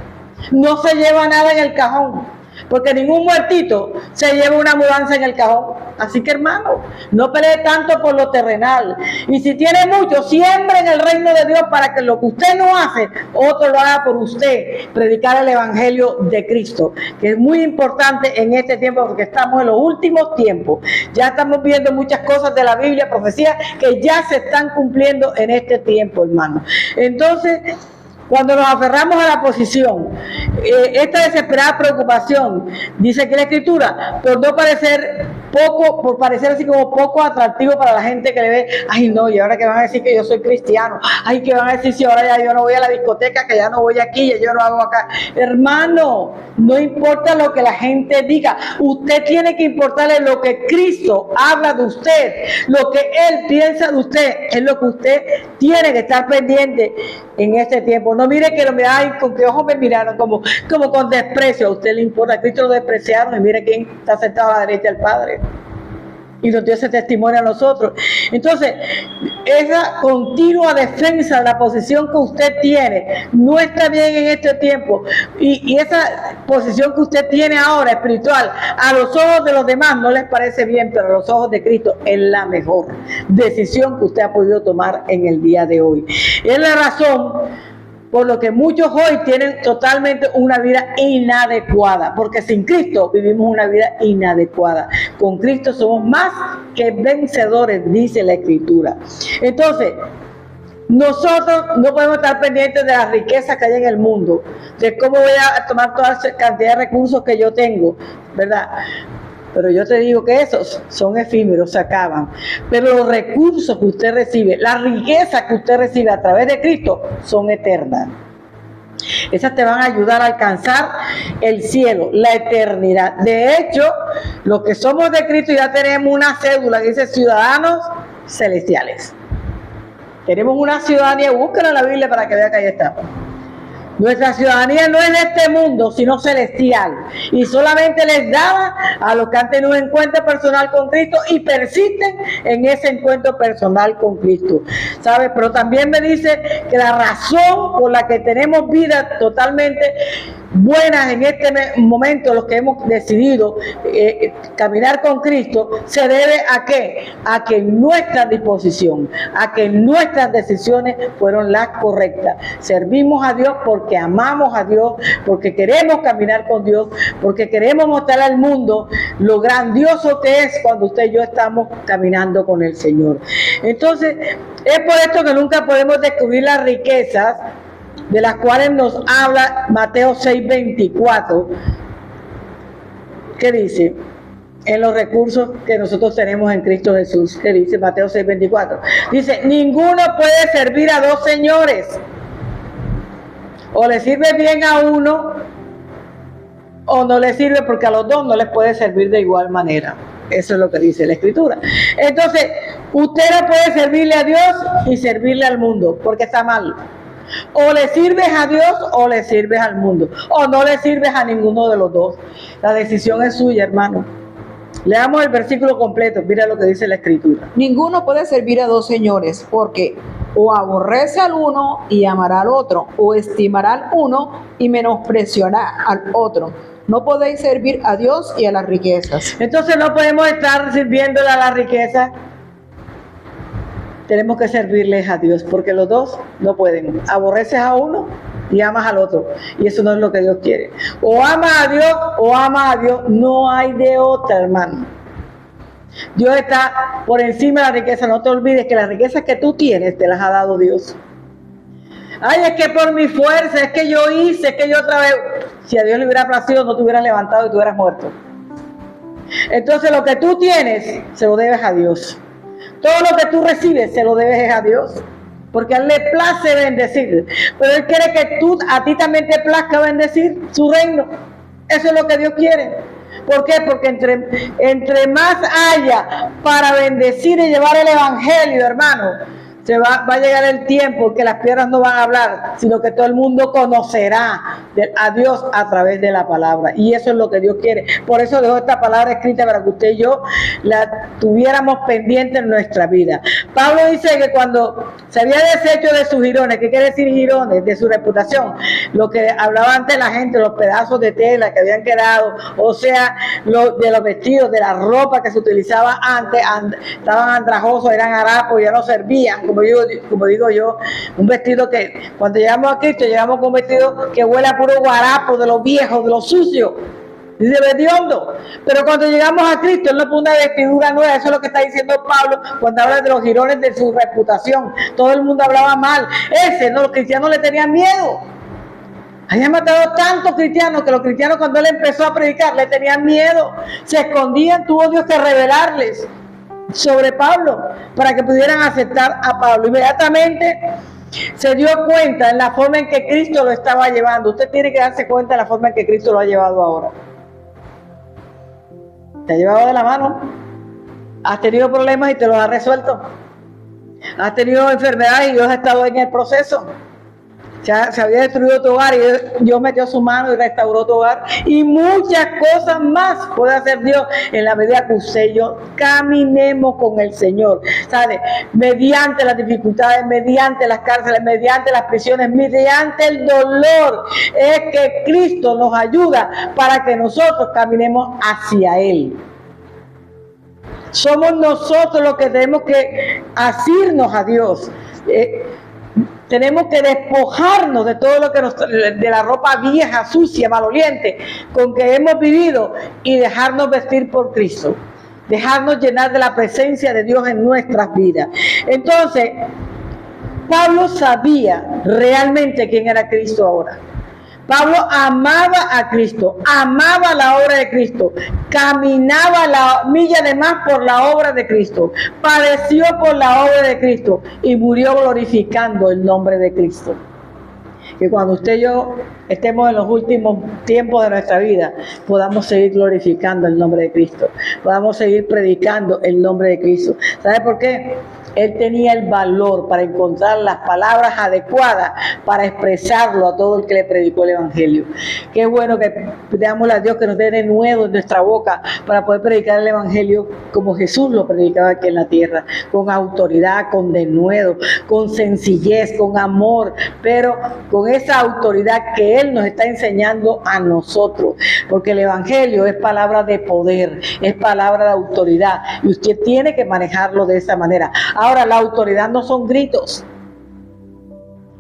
No se lleva nada en el cajón, porque ningún muertito se lleva una mudanza en el cajón. Así que, hermano, no pelee tanto por lo terrenal. Y si tiene mucho, siembre en el reino de Dios para que lo que usted no hace, otro lo haga por usted. Predicar el evangelio de Cristo, que es muy importante en este tiempo, porque estamos en los últimos tiempos. Ya estamos viendo muchas cosas de la Biblia, profecías que ya se están cumpliendo en este tiempo, hermano. Entonces, cuando nos aferramos a la posición, esta desesperada preocupación, dice aquí la Escritura, por parecer así como poco atractivo para la gente que le ve, ay no, y ahora que van a decir que yo soy cristiano, ay que van a decir si ahora ya yo no voy a la discoteca, que ya no voy aquí, ya yo no hago acá. Hermano, no importa lo que la gente diga, usted tiene que importarle lo que Cristo habla de usted, lo que Él piensa de usted, es lo que usted tiene que estar pendiente en este tiempo. No mire que lo miraban, con qué ojos me miraron, como con desprecio. A usted le importa, a Cristo lo despreciaron y mire quién está sentado a la derecha del Padre y nos dio ese testimonio a nosotros. Entonces, esa continua defensa de la posición que usted tiene no está bien en este tiempo, y esa posición que usted tiene ahora espiritual, a los ojos de los demás no les parece bien, pero a los ojos de Cristo es la mejor decisión que usted ha podido tomar en el día de hoy. Es la razón por lo que muchos hoy tienen totalmente una vida inadecuada, porque sin Cristo vivimos una vida inadecuada. Con Cristo somos más que vencedores, dice la Escritura. Entonces, nosotros no podemos estar pendientes de las riquezas que hay en el mundo, de cómo voy a tomar toda esa cantidad de recursos que yo tengo, ¿verdad? Pero yo te digo que esos son efímeros, se acaban. Pero los recursos que usted recibe, las riquezas que usted recibe a través de Cristo, son eternas. Esas te van a ayudar a alcanzar el cielo, la eternidad. De hecho, los que somos de Cristo ya tenemos una cédula que dice ciudadanos celestiales. Tenemos una ciudadanía, búsquenla en la Biblia para que vean que ahí está. Nuestra ciudadanía no es de este mundo, sino celestial. Y solamente les daba a los que han tenido un encuentro personal con Cristo y persisten en ese encuentro personal con Cristo. ¿Sabes? Pero también me dice que la razón por la que tenemos vida totalmente buenas en este momento, los que hemos decidido caminar con Cristo, se debe a ¿qué? A que nuestra disposición, a que nuestras decisiones fueron las correctas. Servimos a Dios porque amamos a Dios, porque queremos caminar con Dios, porque queremos mostrar al mundo lo grandioso que es cuando usted y yo estamos caminando con el Señor. Entonces, es por esto que nunca podemos descubrir las riquezas de las cuales nos habla Mateo 6:24, que dice, en los recursos que nosotros tenemos en Cristo Jesús, que dice Mateo 6:24, dice, ninguno puede servir a dos señores, o le sirve bien a uno, o no le sirve, porque a los dos no les puede servir de igual manera. Eso es lo que dice la Escritura. Entonces, usted no puede servirle a Dios y servirle al mundo, porque está mal. O le sirves a Dios o le sirves al mundo, o no le sirves a ninguno de los dos. La decisión es suya, hermano. Leamos el versículo completo, mira lo que dice la Escritura. Ninguno puede servir a dos señores, porque o aborrece al uno y amará al otro, o estimará al uno y menospreciará al otro. No podéis servir a Dios y a las riquezas. Entonces no podemos estar sirviéndole a la riqueza. Tenemos que servirles a Dios, porque los dos no pueden. Aborreces a uno y amas al otro, y eso no es lo que Dios quiere. O amas a Dios o amas a Dios, no hay de otra, hermano. Dios está por encima de la riqueza. No te olvides que las riquezas que tú tienes te las ha dado Dios. Ay, es que por mi fuerza, es que yo hice, es que yo otra vez. Si a Dios le hubiera placido, no te hubieras levantado y tú hubieras muerto. Entonces lo que tú tienes se lo debes a Dios. Todo lo que tú recibes se lo debes a Dios, porque a Él le place bendecir, pero Él quiere que a ti también te plazca bendecir su reino. Eso es lo que Dios quiere. ¿Por qué? Porque entre más haya para bendecir y llevar el evangelio, hermano, va a llegar el tiempo que las piedras no van a hablar, sino que todo el mundo conocerá a Dios a través de la palabra. Y eso es lo que Dios quiere. Por eso dejó esta palabra escrita para que usted y yo la tuviéramos pendiente en nuestra vida. Pablo dice que cuando se había deshecho de sus jirones, ¿qué quiere decir jirones? De su reputación. Lo que hablaba antes la gente, los pedazos de tela que habían quedado, o sea, de los vestidos, de la ropa que se utilizaba antes, estaban andrajosos, eran harapos, ya no servían. Como digo yo, un vestido que cuando llegamos a Cristo, llegamos con un vestido que huele a puro guarapo, de los viejos, de los sucios, y de hediondo. Pero cuando llegamos a Cristo, Él nos pone una vestidura nueva. Eso es lo que está diciendo Pablo cuando habla de los jirones de su reputación. Todo el mundo hablaba mal. Los cristianos le tenían miedo. Habían matado tantos cristianos que los cristianos, cuando Él empezó a predicar, le tenían miedo. Se escondían, tuvo Dios que revelarles sobre Pablo para que pudieran aceptar a Pablo. Inmediatamente se dio cuenta en la forma en que Cristo lo estaba llevando. Usted tiene que darse cuenta de la forma en que Cristo lo ha llevado ahora. Te ha llevado de la mano. Has tenido problemas y te los ha resuelto. Has tenido enfermedades y Dios ha estado en el proceso. Se había destruido tu hogar y Dios metió su mano y restauró tu hogar. Y muchas cosas más puede hacer Dios en la medida que usted y yo caminemos con el Señor. ¿Sabe? Mediante las dificultades, mediante las cárceles, mediante las prisiones, mediante el dolor, es que Cristo nos ayuda para que nosotros caminemos hacia Él. Somos nosotros los que tenemos que asirnos a Dios. Tenemos que despojarnos de todo lo que de la ropa vieja, sucia, maloliente con que hemos vivido y dejarnos vestir por Cristo. Dejarnos llenar de la presencia de Dios en nuestras vidas. Entonces, Pablo sabía realmente quién era Cristo ahora. Pablo amaba a Cristo, amaba la obra de Cristo, caminaba la milla de más por la obra de Cristo, padeció por la obra de Cristo y murió glorificando el nombre de Cristo. Que cuando usted y yo estemos en los últimos tiempos de nuestra vida, podamos seguir glorificando el nombre de Cristo, podamos seguir predicando el nombre de Cristo. ¿Sabe por qué? Él tenía el valor para encontrar las palabras adecuadas para expresarlo a todo el que le predicó el Evangelio. Qué bueno que pidamos a Dios que nos dé de nuevo en nuestra boca para poder predicar el Evangelio como Jesús lo predicaba aquí en la tierra, con autoridad, con denuedo, con sencillez, con amor, pero con esa autoridad que Él nos está enseñando a nosotros, porque el Evangelio es palabra de poder, es palabra de autoridad, y usted tiene que manejarlo de esa manera. Ahora, la autoridad no son gritos.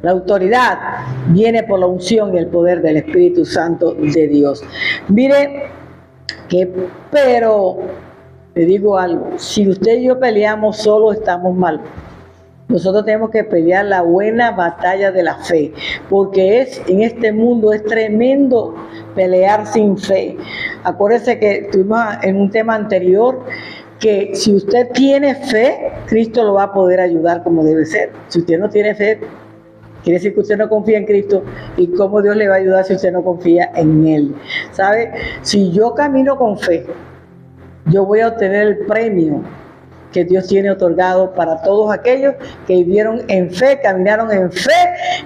La autoridad viene por la unción y el poder del Espíritu Santo de Dios. Mire pero le digo algo, si usted y yo peleamos solo, estamos mal. Nosotros tenemos que pelear la buena batalla de la fe, porque en este mundo es tremendo pelear sin fe. Acuérdese que estuvimos en un tema anterior, que si usted tiene fe, Cristo lo va a poder ayudar como debe ser. Si usted no tiene fe, quiere decir que usted no confía en Cristo. ¿Y cómo Dios le va a ayudar si usted no confía en Él? ¿Sabe? Si yo camino con fe, yo voy a obtener el premio que Dios tiene otorgado para todos aquellos que vivieron en fe, caminaron en fe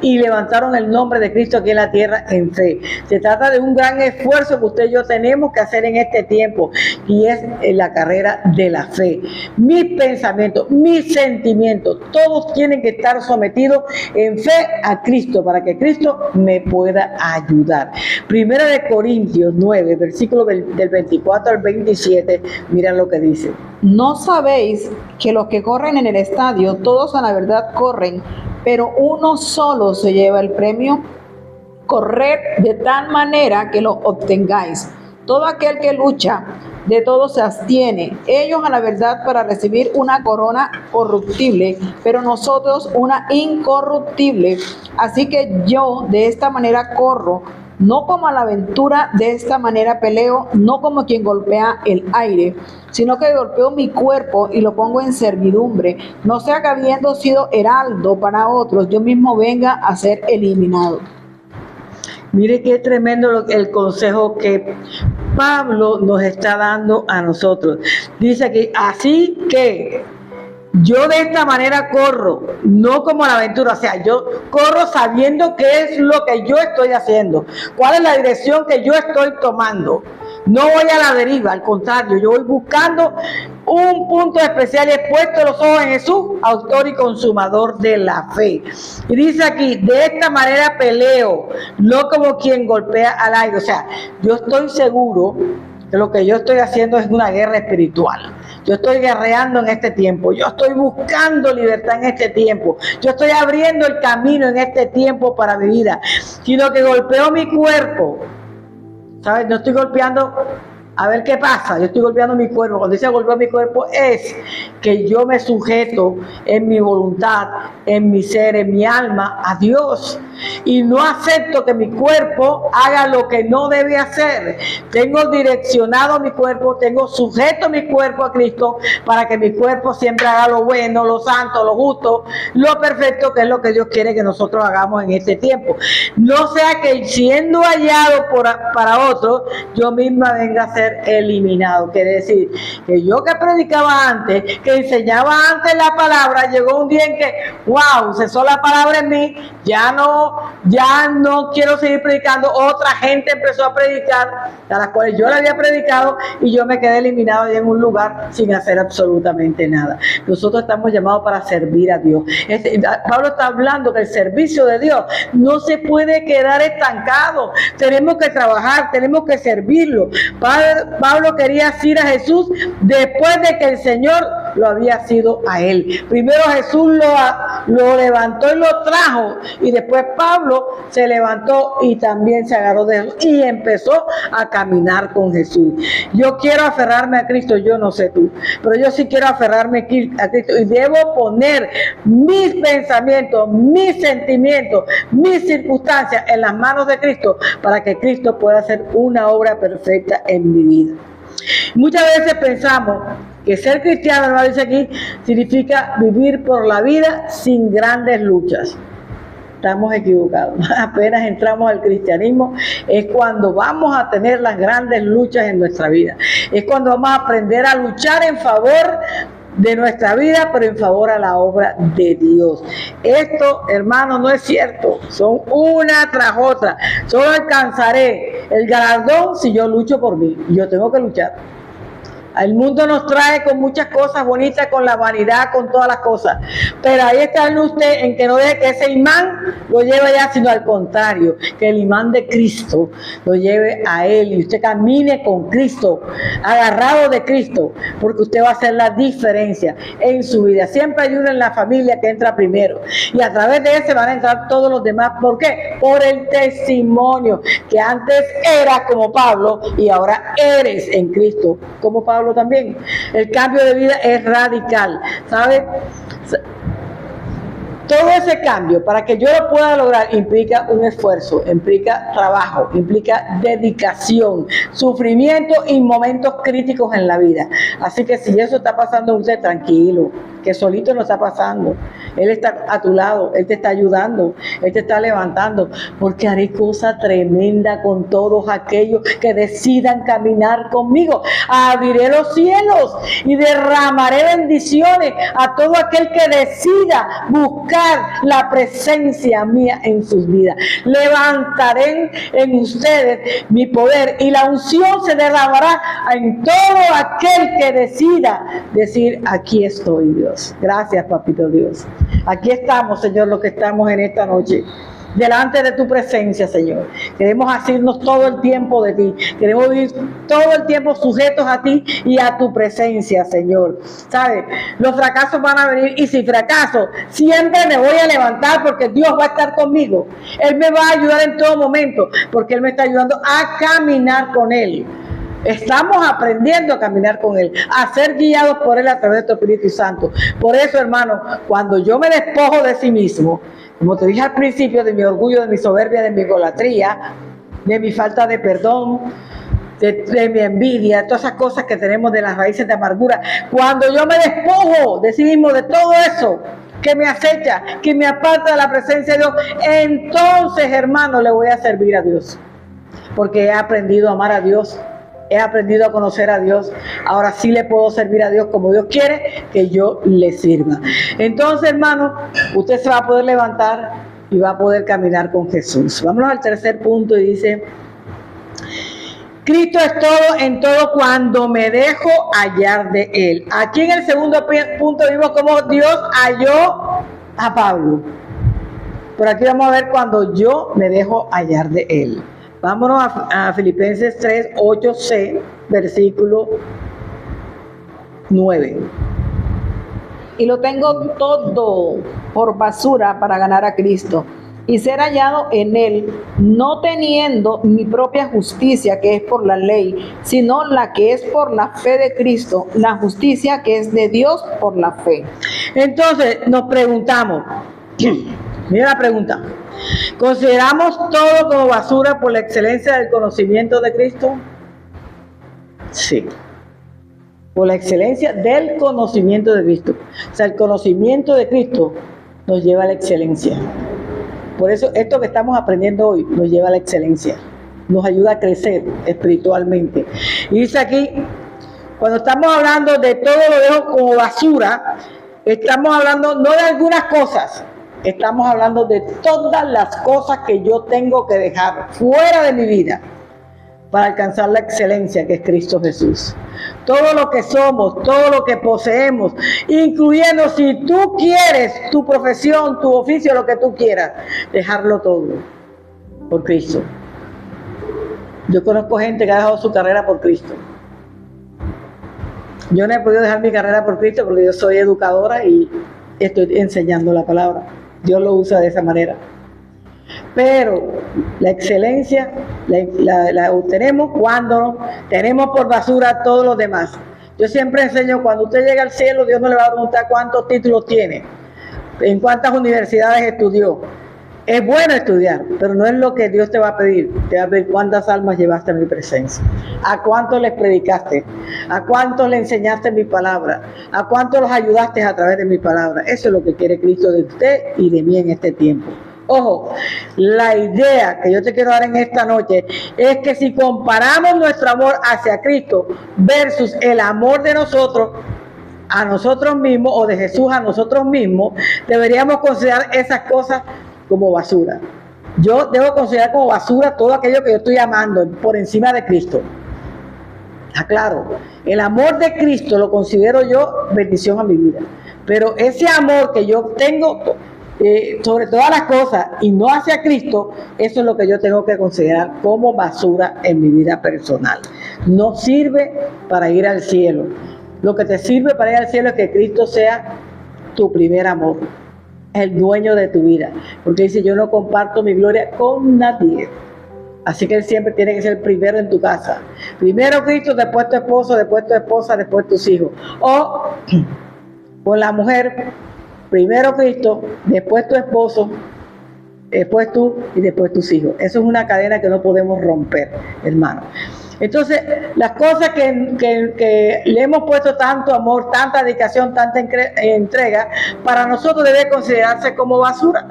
y levantaron el nombre de Cristo aquí en la tierra en fe. Se trata de un gran esfuerzo que usted y yo tenemos que hacer en este tiempo, y es en la carrera de la fe. Mis pensamientos, mis sentimientos, todos tienen que estar sometidos en fe a Cristo para que Cristo me pueda ayudar. Primera de Corintios 9, versículo del 24 al 27, mira lo que dice. ¿No sabéis que los que corren en el estadio, todos a la verdad corren, pero uno solo se lleva el premio? Corred de tal manera que lo obtengáis. Todo aquel que lucha, de todo se abstiene. Ellos a la verdad para recibir una corona corruptible, pero nosotros una incorruptible. Así que yo de esta manera corro, no como a la aventura, de esta manera peleo, no como quien golpea el aire, sino que golpeo mi cuerpo y lo pongo en servidumbre, no sea que habiendo sido heraldo para otros, yo mismo venga a ser eliminado. Mire qué tremendo el consejo que Pablo nos está dando a nosotros. Dice aquí, así que yo de esta manera corro, no como la aventura, o sea, yo corro sabiendo qué es lo que yo estoy haciendo, cuál es la dirección que yo estoy tomando. No voy a la deriva, al contrario, yo voy buscando un punto especial y he puesto los ojos en Jesús, autor y consumador de la fe. Y dice aquí, de esta manera peleo, no como quien golpea al aire. O sea, yo estoy seguro que lo que yo estoy haciendo es una guerra espiritual. Yo estoy guerreando en este tiempo, yo estoy buscando libertad en este tiempo, yo estoy abriendo el camino en este tiempo para mi vida, sino que golpeo mi cuerpo, ¿sabes? No estoy golpeando a ver qué pasa, yo estoy golpeando mi cuerpo. Cuando dice golpear mi cuerpo es que yo me sujeto en mi voluntad, en mi ser, en mi alma a Dios, y no acepto que mi cuerpo haga lo que no debe hacer. Tengo direccionado mi cuerpo, tengo sujeto mi cuerpo a Cristo para que mi cuerpo siempre haga lo bueno, lo santo, lo justo, lo perfecto, que es lo que Dios quiere que nosotros hagamos en este tiempo. No sea que siendo hallado para otros, yo misma venga a ser eliminado. Quiere decir que yo que predicaba antes, que enseñaba antes la palabra, llegó un día en que, wow, cesó la palabra en mí, ya no quiero seguir predicando. Otra gente empezó a predicar, a las cuales yo le había predicado, y yo me quedé eliminado ahí en un lugar sin hacer absolutamente nada. Nosotros estamos llamados para servir a Dios. Pablo está hablando que el servicio de Dios no se puede quedar estancado. Tenemos que trabajar, tenemos que servirlo. Pablo quería ir a Jesús después de que el Señor lo había sido a él. Primero Jesús lo levantó y lo trajo, y después Pablo se levantó y también se agarró de Jesús y empezó a caminar con Jesús. Yo quiero aferrarme a Cristo, yo no sé tú, pero yo sí quiero aferrarme a Cristo, y debo poner mis pensamientos, mis sentimientos, mis circunstancias en las manos de Cristo para que Cristo pueda hacer una obra perfecta en mi vida. Muchas veces pensamos que ser cristiano, hermano, dice aquí, significa vivir por la vida sin grandes luchas. Estamos equivocados. Apenas entramos al cristianismo es cuando vamos a tener las grandes luchas en nuestra vida. Es cuando vamos a aprender a luchar en favor de nuestra vida, pero en favor a la obra de Dios. Esto, hermano, no es cierto. Son una tras otra. Solo alcanzaré el galardón si yo lucho por mí. Yo tengo que luchar. El mundo nos trae con muchas cosas bonitas, con la vanidad, con todas las cosas. Pero ahí está en usted, en que no deje que ese imán lo lleve allá, sino al contrario, que el imán de Cristo lo lleve a Él. Y usted camine con Cristo, agarrado de Cristo, porque usted va a hacer la diferencia en su vida. Siempre hay uno en la familia que entra primero. Y a través de ese van a entrar todos los demás. ¿Por qué? Por el testimonio, que antes era como Pablo y ahora eres en Cristo como Pablo también. El cambio de vida es radical, ¿sabe? todo ese cambio, para que yo lo pueda lograr, implica un esfuerzo, implica trabajo, implica dedicación, sufrimiento y momentos críticos en la vida. Así que si eso está pasando, usted tranquilo, que solito no está pasando. Él está a tu lado, Él te está ayudando, Él te está levantando, porque haré cosa tremenda con todos aquellos que decidan caminar conmigo. Abriré los cielos y derramaré bendiciones a todo aquel que decida buscar la presencia mía en sus vidas. Levantaré en ustedes mi poder y la unción se derramará en todo aquel que decida decir: aquí estoy, Dios. Gracias, papito Dios. Aquí estamos, Señor, los que estamos en esta noche, delante de tu presencia, Señor. Queremos asirnos todo el tiempo de ti. Queremos vivir todo el tiempo sujetos a ti y a tu presencia, Señor. ¿Sabes? Los fracasos van a venir, y si fracaso, siempre me voy a levantar, porque Dios va a estar conmigo. Él me va a ayudar en todo momento, porque Él me está ayudando a caminar con Él. Estamos aprendiendo a caminar con Él, a ser guiados por Él a través de tu Espíritu Santo. Por eso, hermano, cuando yo me despojo de sí mismo, como te dije al principio, de mi orgullo, de mi soberbia, de mi idolatría, de mi falta de perdón, de mi envidia, todas esas cosas que tenemos, de las raíces de amargura, cuando yo me despojo de sí mismo, de todo eso que me acecha, que me aparta de la presencia de Dios, entonces, hermano, le voy a servir a Dios, porque he aprendido a amar a Dios. He aprendido a conocer a Dios. Ahora sí le puedo servir a Dios como Dios quiere que yo le sirva. Entonces, hermano, usted se va a poder levantar y va a poder caminar con Jesús. Vámonos al tercer punto y dice: Cristo es todo en todo cuando me dejo hallar de Él. Aquí en el segundo punto vimos cómo Dios halló a Pablo. Por aquí vamos a ver cuando yo me dejo hallar de Él. Vámonos a Filipenses 3, 8c, versículo 9. Y lo tengo todo por basura para ganar a Cristo y ser hallado en Él, no teniendo mi propia justicia que es por la ley, sino la que es por la fe de Cristo, la justicia que es de Dios por la fe. Entonces nos preguntamos, mira la pregunta: ¿consideramos todo como basura por la excelencia del conocimiento de Cristo? Sí. Por la excelencia del conocimiento de Cristo. O sea, el conocimiento de Cristo nos lleva a la excelencia. Por eso esto que estamos aprendiendo hoy nos lleva a la excelencia. Nos ayuda a crecer espiritualmente. Y dice aquí, cuando estamos hablando de todo lo dejo como basura, estamos hablando no de algunas cosas. Estamos hablando de todas las cosas que yo tengo que dejar fuera de mi vida para alcanzar la excelencia que es Cristo Jesús. Todo lo que somos, todo lo que poseemos, incluyendo, si tú quieres, tu profesión, tu oficio, lo que tú quieras, dejarlo todo por Cristo. Yo conozco gente que ha dejado su carrera por Cristo. Yo no he podido dejar mi carrera por Cristo porque yo soy educadora y estoy enseñando la palabra. Dios lo usa de esa manera. Pero la excelencia la obtenemos cuando tenemos por basura todos los demás. Yo siempre enseño, cuando usted llega al cielo, Dios no le va a preguntar cuántos títulos tiene, en cuántas universidades estudió. Es bueno estudiar, pero no es lo que Dios te va a pedir. Te va a pedir cuántas almas llevaste a mi presencia, a cuántos les predicaste, a cuántos le enseñaste mi palabra, a cuántos los ayudaste a través de mi palabra. Eso es lo que quiere Cristo de usted y de mí en este tiempo. Ojo, la idea que yo te quiero dar en esta noche es que si comparamos nuestro amor hacia Cristo versus el amor de nosotros a nosotros mismos, o de Jesús a nosotros mismos, deberíamos considerar esas cosas como basura. Yo debo considerar como basura todo aquello que yo estoy amando por encima de Cristo. Claro, el amor de Cristo lo considero yo bendición a mi vida, pero ese amor que yo tengo sobre todas las cosas y no hacia Cristo, eso es lo que yo tengo que considerar como basura en mi vida personal. No sirve para ir al cielo. Lo que te sirve para ir al cielo es que Cristo sea tu primer amor, el dueño de tu vida, porque dice: yo no comparto mi gloria con nadie. Así que Él siempre tiene que ser el primero en tu casa. Primero Cristo, después tu esposo, después tu esposa, después tus hijos. O con la mujer, Primero Cristo, después tu esposo, después tú y después tus hijos. Eso es una cadena que no podemos romper, hermano. Entonces, las cosas que le hemos puesto tanto amor, tanta dedicación, tanta entrega, para nosotros debe considerarse como basura.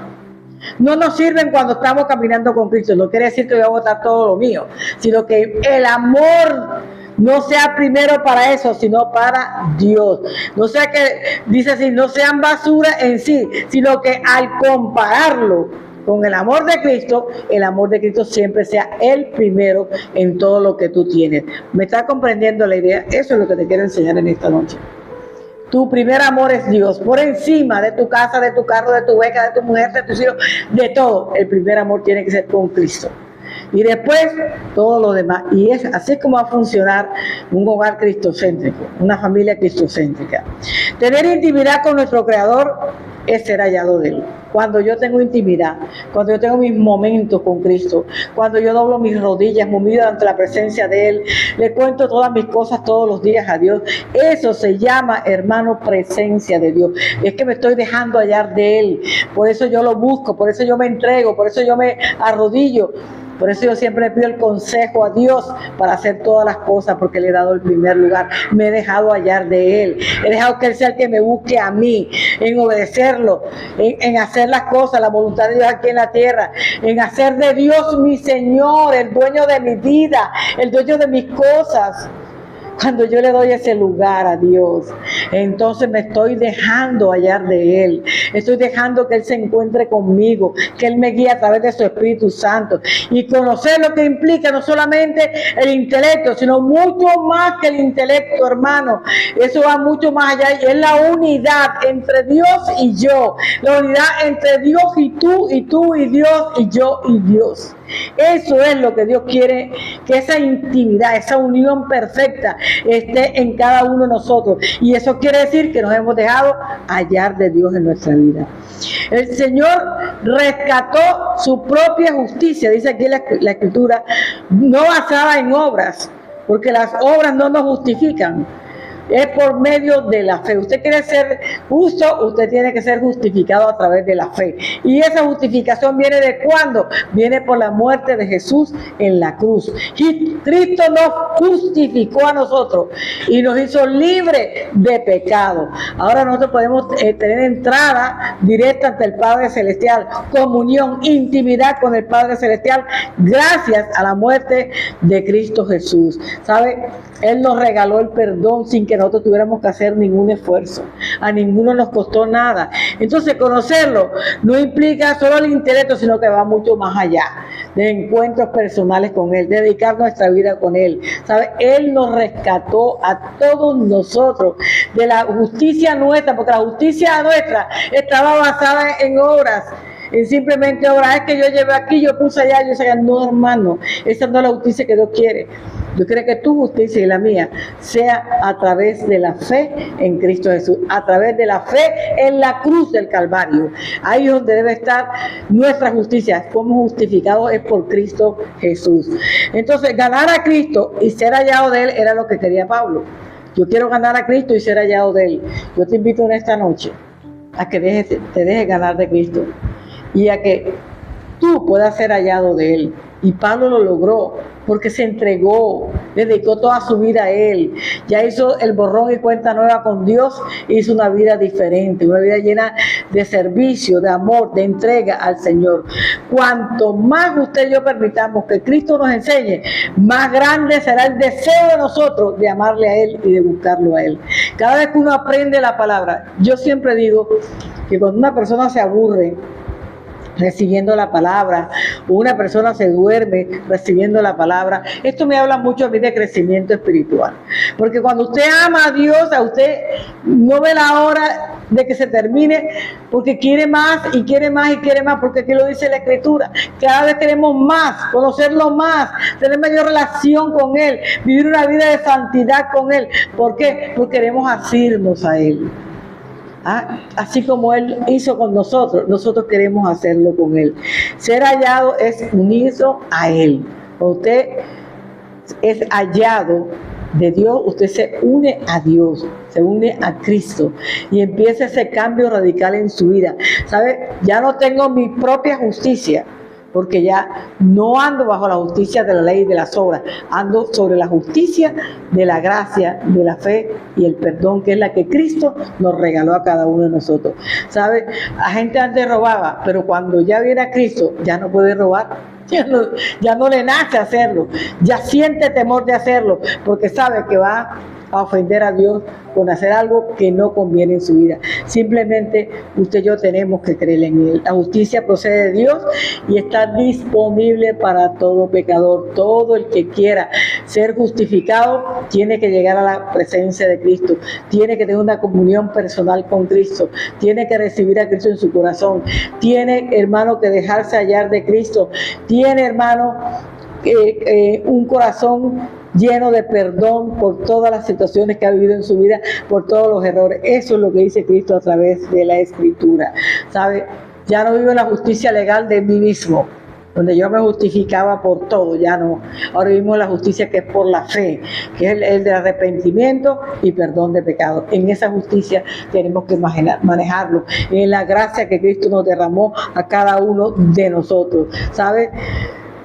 No nos sirven cuando estamos caminando con Cristo. No quiere decir que voy a botar todo lo mío, sino que el amor no sea primero para eso, sino para Dios. No sea que, dice así, no sean basura en sí, sino que al compararlo con el amor de Cristo siempre sea el primero en todo lo que tú tienes. ¿Me está comprendiendo la idea? Eso es lo que te quiero enseñar en esta noche. Tu primer amor es Dios, por encima de tu casa, de tu carro, de tu beca, de tu mujer, de tus hijos, de todo. El primer amor tiene que ser con Cristo. Y después todo lo demás. Y es así como va a funcionar un hogar cristocéntrico, una familia cristocéntrica. Tener intimidad con nuestro Creador es ser hallado de Él. Cuando yo tengo intimidad, cuando yo tengo mis momentos con Cristo, cuando yo doblo mis rodillas, me humillo ante la presencia de Él, le cuento todas mis cosas todos los días a Dios, eso se llama, hermano, presencia de Dios. Es que me estoy dejando hallar de Él, por eso yo lo busco, por eso yo me entrego, por eso yo me arrodillo. Por eso yo siempre le pido el consejo a Dios para hacer todas las cosas, porque le he dado el primer lugar. Me he dejado hallar de Él. He dejado que Él sea el que me busque a mí, en obedecerlo, en hacer las cosas, la voluntad de Dios aquí en la tierra, en hacer de Dios mi Señor, el dueño de mi vida, el dueño de mis cosas. Cuando yo le doy ese lugar a Dios, entonces me estoy dejando hallar de Él. Estoy dejando que Él se encuentre conmigo, que Él me guíe a través de su Espíritu Santo. Y conocer lo que implica no solamente el intelecto, sino mucho más que el intelecto, hermano. Eso va mucho más allá y es la unidad entre Dios y yo. La unidad entre Dios y tú y Dios y yo y Dios. Eso es lo que Dios quiere, que esa intimidad, esa unión perfecta esté en cada uno de nosotros. Y eso quiere decir que nos hemos dejado hallar de Dios en nuestra vida. El Señor rescató su propia justicia, dice aquí la Escritura, no basada en obras, porque las obras no nos justifican. Es por medio de la fe. Usted quiere ser justo, usted tiene que ser justificado a través de la fe. Y esa justificación viene ¿de cuándo? Viene por la muerte de Jesús en la cruz. Y Cristo nos justificó a nosotros y nos hizo libres de pecado. Ahora nosotros podemos tener entrada directa ante el Padre Celestial, comunión, intimidad con el Padre Celestial, gracias a la muerte de Cristo Jesús. ¿Sabe? Él nos regaló el perdón sin que nosotros tuviéramos que hacer ningún esfuerzo. A ninguno nos costó nada. Entonces, conocerlo no implica solo el intelecto, sino que va mucho más allá de encuentros personales con Él, dedicar nuestra vida con Él. ¿Sabe? Él nos rescató a todos nosotros de la justicia nuestra, porque la justicia nuestra estaba basada en obras. En simplemente obras, es que yo llevé aquí, yo puse allá, yo allá. No, hermano, esa no es la justicia que Dios quiere. Yo quiero que tu justicia y la mía sea a través de la fe en Cristo Jesús, a través de la fe en la cruz del Calvario. Ahí es donde debe estar nuestra justicia. Como justificados es por Cristo Jesús. Entonces, ganar a Cristo y ser hallado de Él era lo que quería Pablo. Yo quiero ganar a Cristo y ser hallado de Él. Yo te invito en esta noche a que te dejes ganar de Cristo y a que tú puedas ser hallado de Él. Y Pablo lo logró porque se entregó, le dedicó toda su vida a Él. Ya hizo el borrón y cuenta nueva con Dios, hizo una vida diferente, una vida llena de servicio, de amor, de entrega al Señor. Cuanto más usted y yo permitamos que Cristo nos enseñe, más grande será el deseo de nosotros de amarle a Él y de buscarlo a Él. Cada vez que uno aprende la palabra, yo siempre digo que cuando una persona se aburre recibiendo la palabra, o una persona se duerme recibiendo la palabra, esto me habla mucho a mí de crecimiento espiritual, porque cuando usted ama a Dios, a usted no ve la hora de que se termine, porque quiere más y quiere más y quiere más, porque aquí lo dice la Escritura, cada vez queremos más, conocerlo más, tener mayor relación con Él, vivir una vida de santidad con Él. ¿Por qué? Porque queremos asirnos a Él. Así como Él hizo con nosotros, nosotros queremos hacerlo con Él. Ser hallado es unirse a Él. Usted es hallado de Dios, usted se une a Dios, se une a Cristo y empieza ese cambio radical en su vida. ¿Sabe? Ya no tengo mi propia justicia, porque ya no ando bajo la justicia de la ley y de las obras, ando sobre la justicia de la gracia, de la fe y el perdón, que es la que Cristo nos regaló a cada uno de nosotros. ¿Sabe? La gente antes robaba, pero cuando ya viene a Cristo, ya no puede robar. Ya no le nace hacerlo, ya siente temor de hacerlo, porque sabe que va a ofender a Dios con hacer algo que no conviene en su vida. Simplemente usted y yo tenemos que creer en Él. La justicia procede de Dios y está disponible para todo pecador. Todo el que quiera ser justificado tiene que llegar a la presencia de Cristo, tiene que tener una comunión personal con Cristo, tiene que recibir a Cristo en su corazón, tiene, hermano, que dejarse hallar de Cristo, tiene, hermano, un corazón lleno de perdón por todas las situaciones que ha vivido en su vida, por todos los errores. Eso es lo que dice Cristo a través de la Escritura. ¿Sabe? Ya no vivo en la justicia legal de mí mismo, donde yo me justificaba por todo, ya no. Ahora vivimos la justicia que es por la fe, que es el de arrepentimiento y perdón de pecado. En esa justicia tenemos que manejarlo, en la gracia que Cristo nos derramó a cada uno de nosotros. ¿Sabe?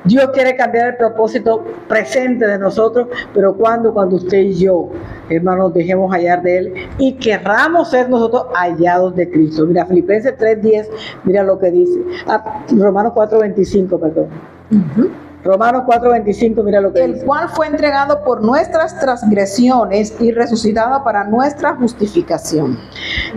Dios quiere cambiar el propósito presente de nosotros, pero cuando usted y yo, hermanos, dejemos hallar de Él y querramos ser nosotros hallados de Cristo. Mira, Filipenses 3:10, mira lo que dice. Romanos 4:25, perdón. Romanos 4:25, mira lo que dice. El cual fue entregado por nuestras transgresiones y resucitado para nuestra justificación.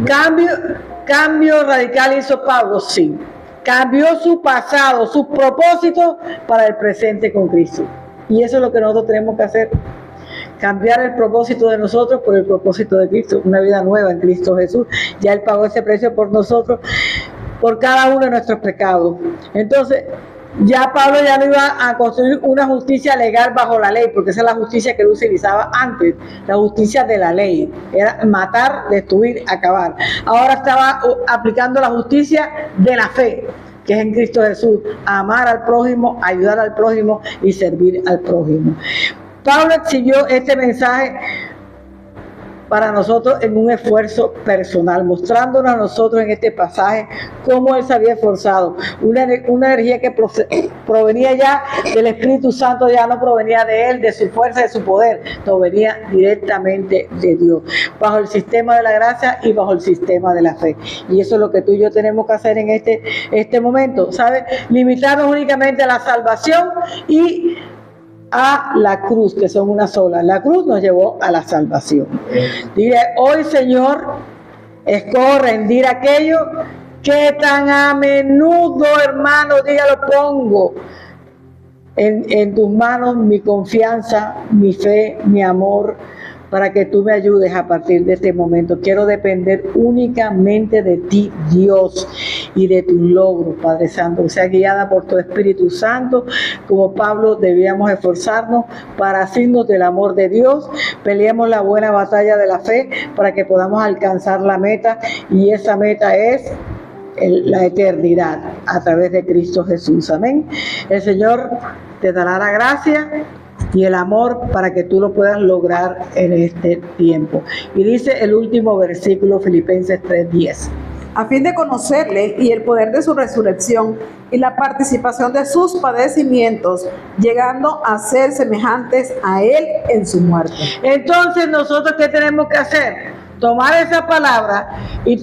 Cambio radical hizo Pablo, sí. Cambió su pasado, sus propósitos para el presente con Cristo. Y eso es lo que nosotros tenemos que hacer. Cambiar el propósito de nosotros por el propósito de Cristo. Una vida nueva en Cristo Jesús. Ya Él pagó ese precio por nosotros, por cada uno de nuestros pecados. Entonces, ya Pablo ya no iba a construir una justicia legal bajo la ley, porque esa es la justicia que él utilizaba antes, la justicia de la ley, era matar, destruir, acabar. Ahora estaba aplicando la justicia de la fe, que es en Cristo Jesús, amar al prójimo, ayudar al prójimo y servir al prójimo. Pablo exhibió este mensaje para nosotros en un esfuerzo personal, mostrándonos a nosotros en este pasaje cómo Él se había esforzado. Una energía que provenía ya del Espíritu Santo, ya no provenía de Él, de su fuerza, de su poder, no venía directamente de Dios, bajo el sistema de la gracia y bajo el sistema de la fe. Y eso es lo que tú y yo tenemos que hacer en este momento, ¿sabes? Limitarnos únicamente a la salvación y a la cruz, que son una sola. La cruz nos llevó a la salvación. Dile, hoy, Señor, escojo rendir aquello que tan a menudo, hermano, dígalo, pongo en tus manos mi confianza, mi fe, mi amor, para que tú me ayudes a partir de este momento. Quiero depender únicamente de ti, Dios, y de tus logros, Padre Santo. Que sea guiada por tu Espíritu Santo. Como Pablo, debíamos esforzarnos para hacernos del amor de Dios. Peleemos la buena batalla de la fe para que podamos alcanzar la meta, y esa meta es la eternidad a través de Cristo Jesús. Amén. El Señor te dará la gracia y el amor para que tú lo puedas lograr en este tiempo. Y dice el último versículo, Filipenses 3:10. A fin de conocerle y el poder de su resurrección y la participación de sus padecimientos, llegando a ser semejantes a Él en su muerte. Entonces, ¿nosotros qué tenemos que hacer? Tomar esa palabra y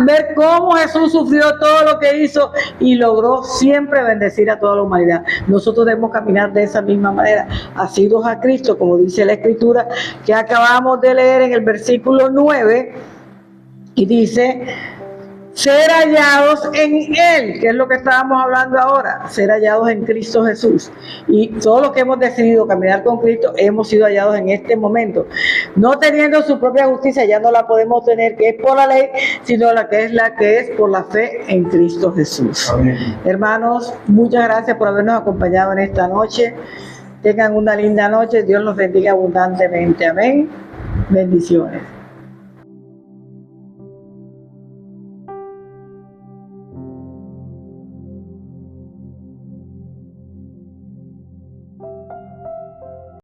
ver cómo Jesús sufrió todo lo que hizo y logró siempre bendecir a toda la humanidad. Nosotros debemos caminar de esa misma manera, asidos a Cristo, como dice la Escritura que acabamos de leer en el versículo 9, y dice: ser hallados en Él, que es lo que estábamos hablando ahora, ser hallados en Cristo Jesús. Y todos los que hemos decidido caminar con Cristo hemos sido hallados en este momento, no teniendo su propia justicia, ya no la podemos tener, que es por la ley, sino la que es por la fe en Cristo Jesús. Amén. Hermanos, muchas gracias por habernos acompañado en esta noche. Tengan una linda noche, Dios los bendiga abundantemente. Amén. Bendiciones.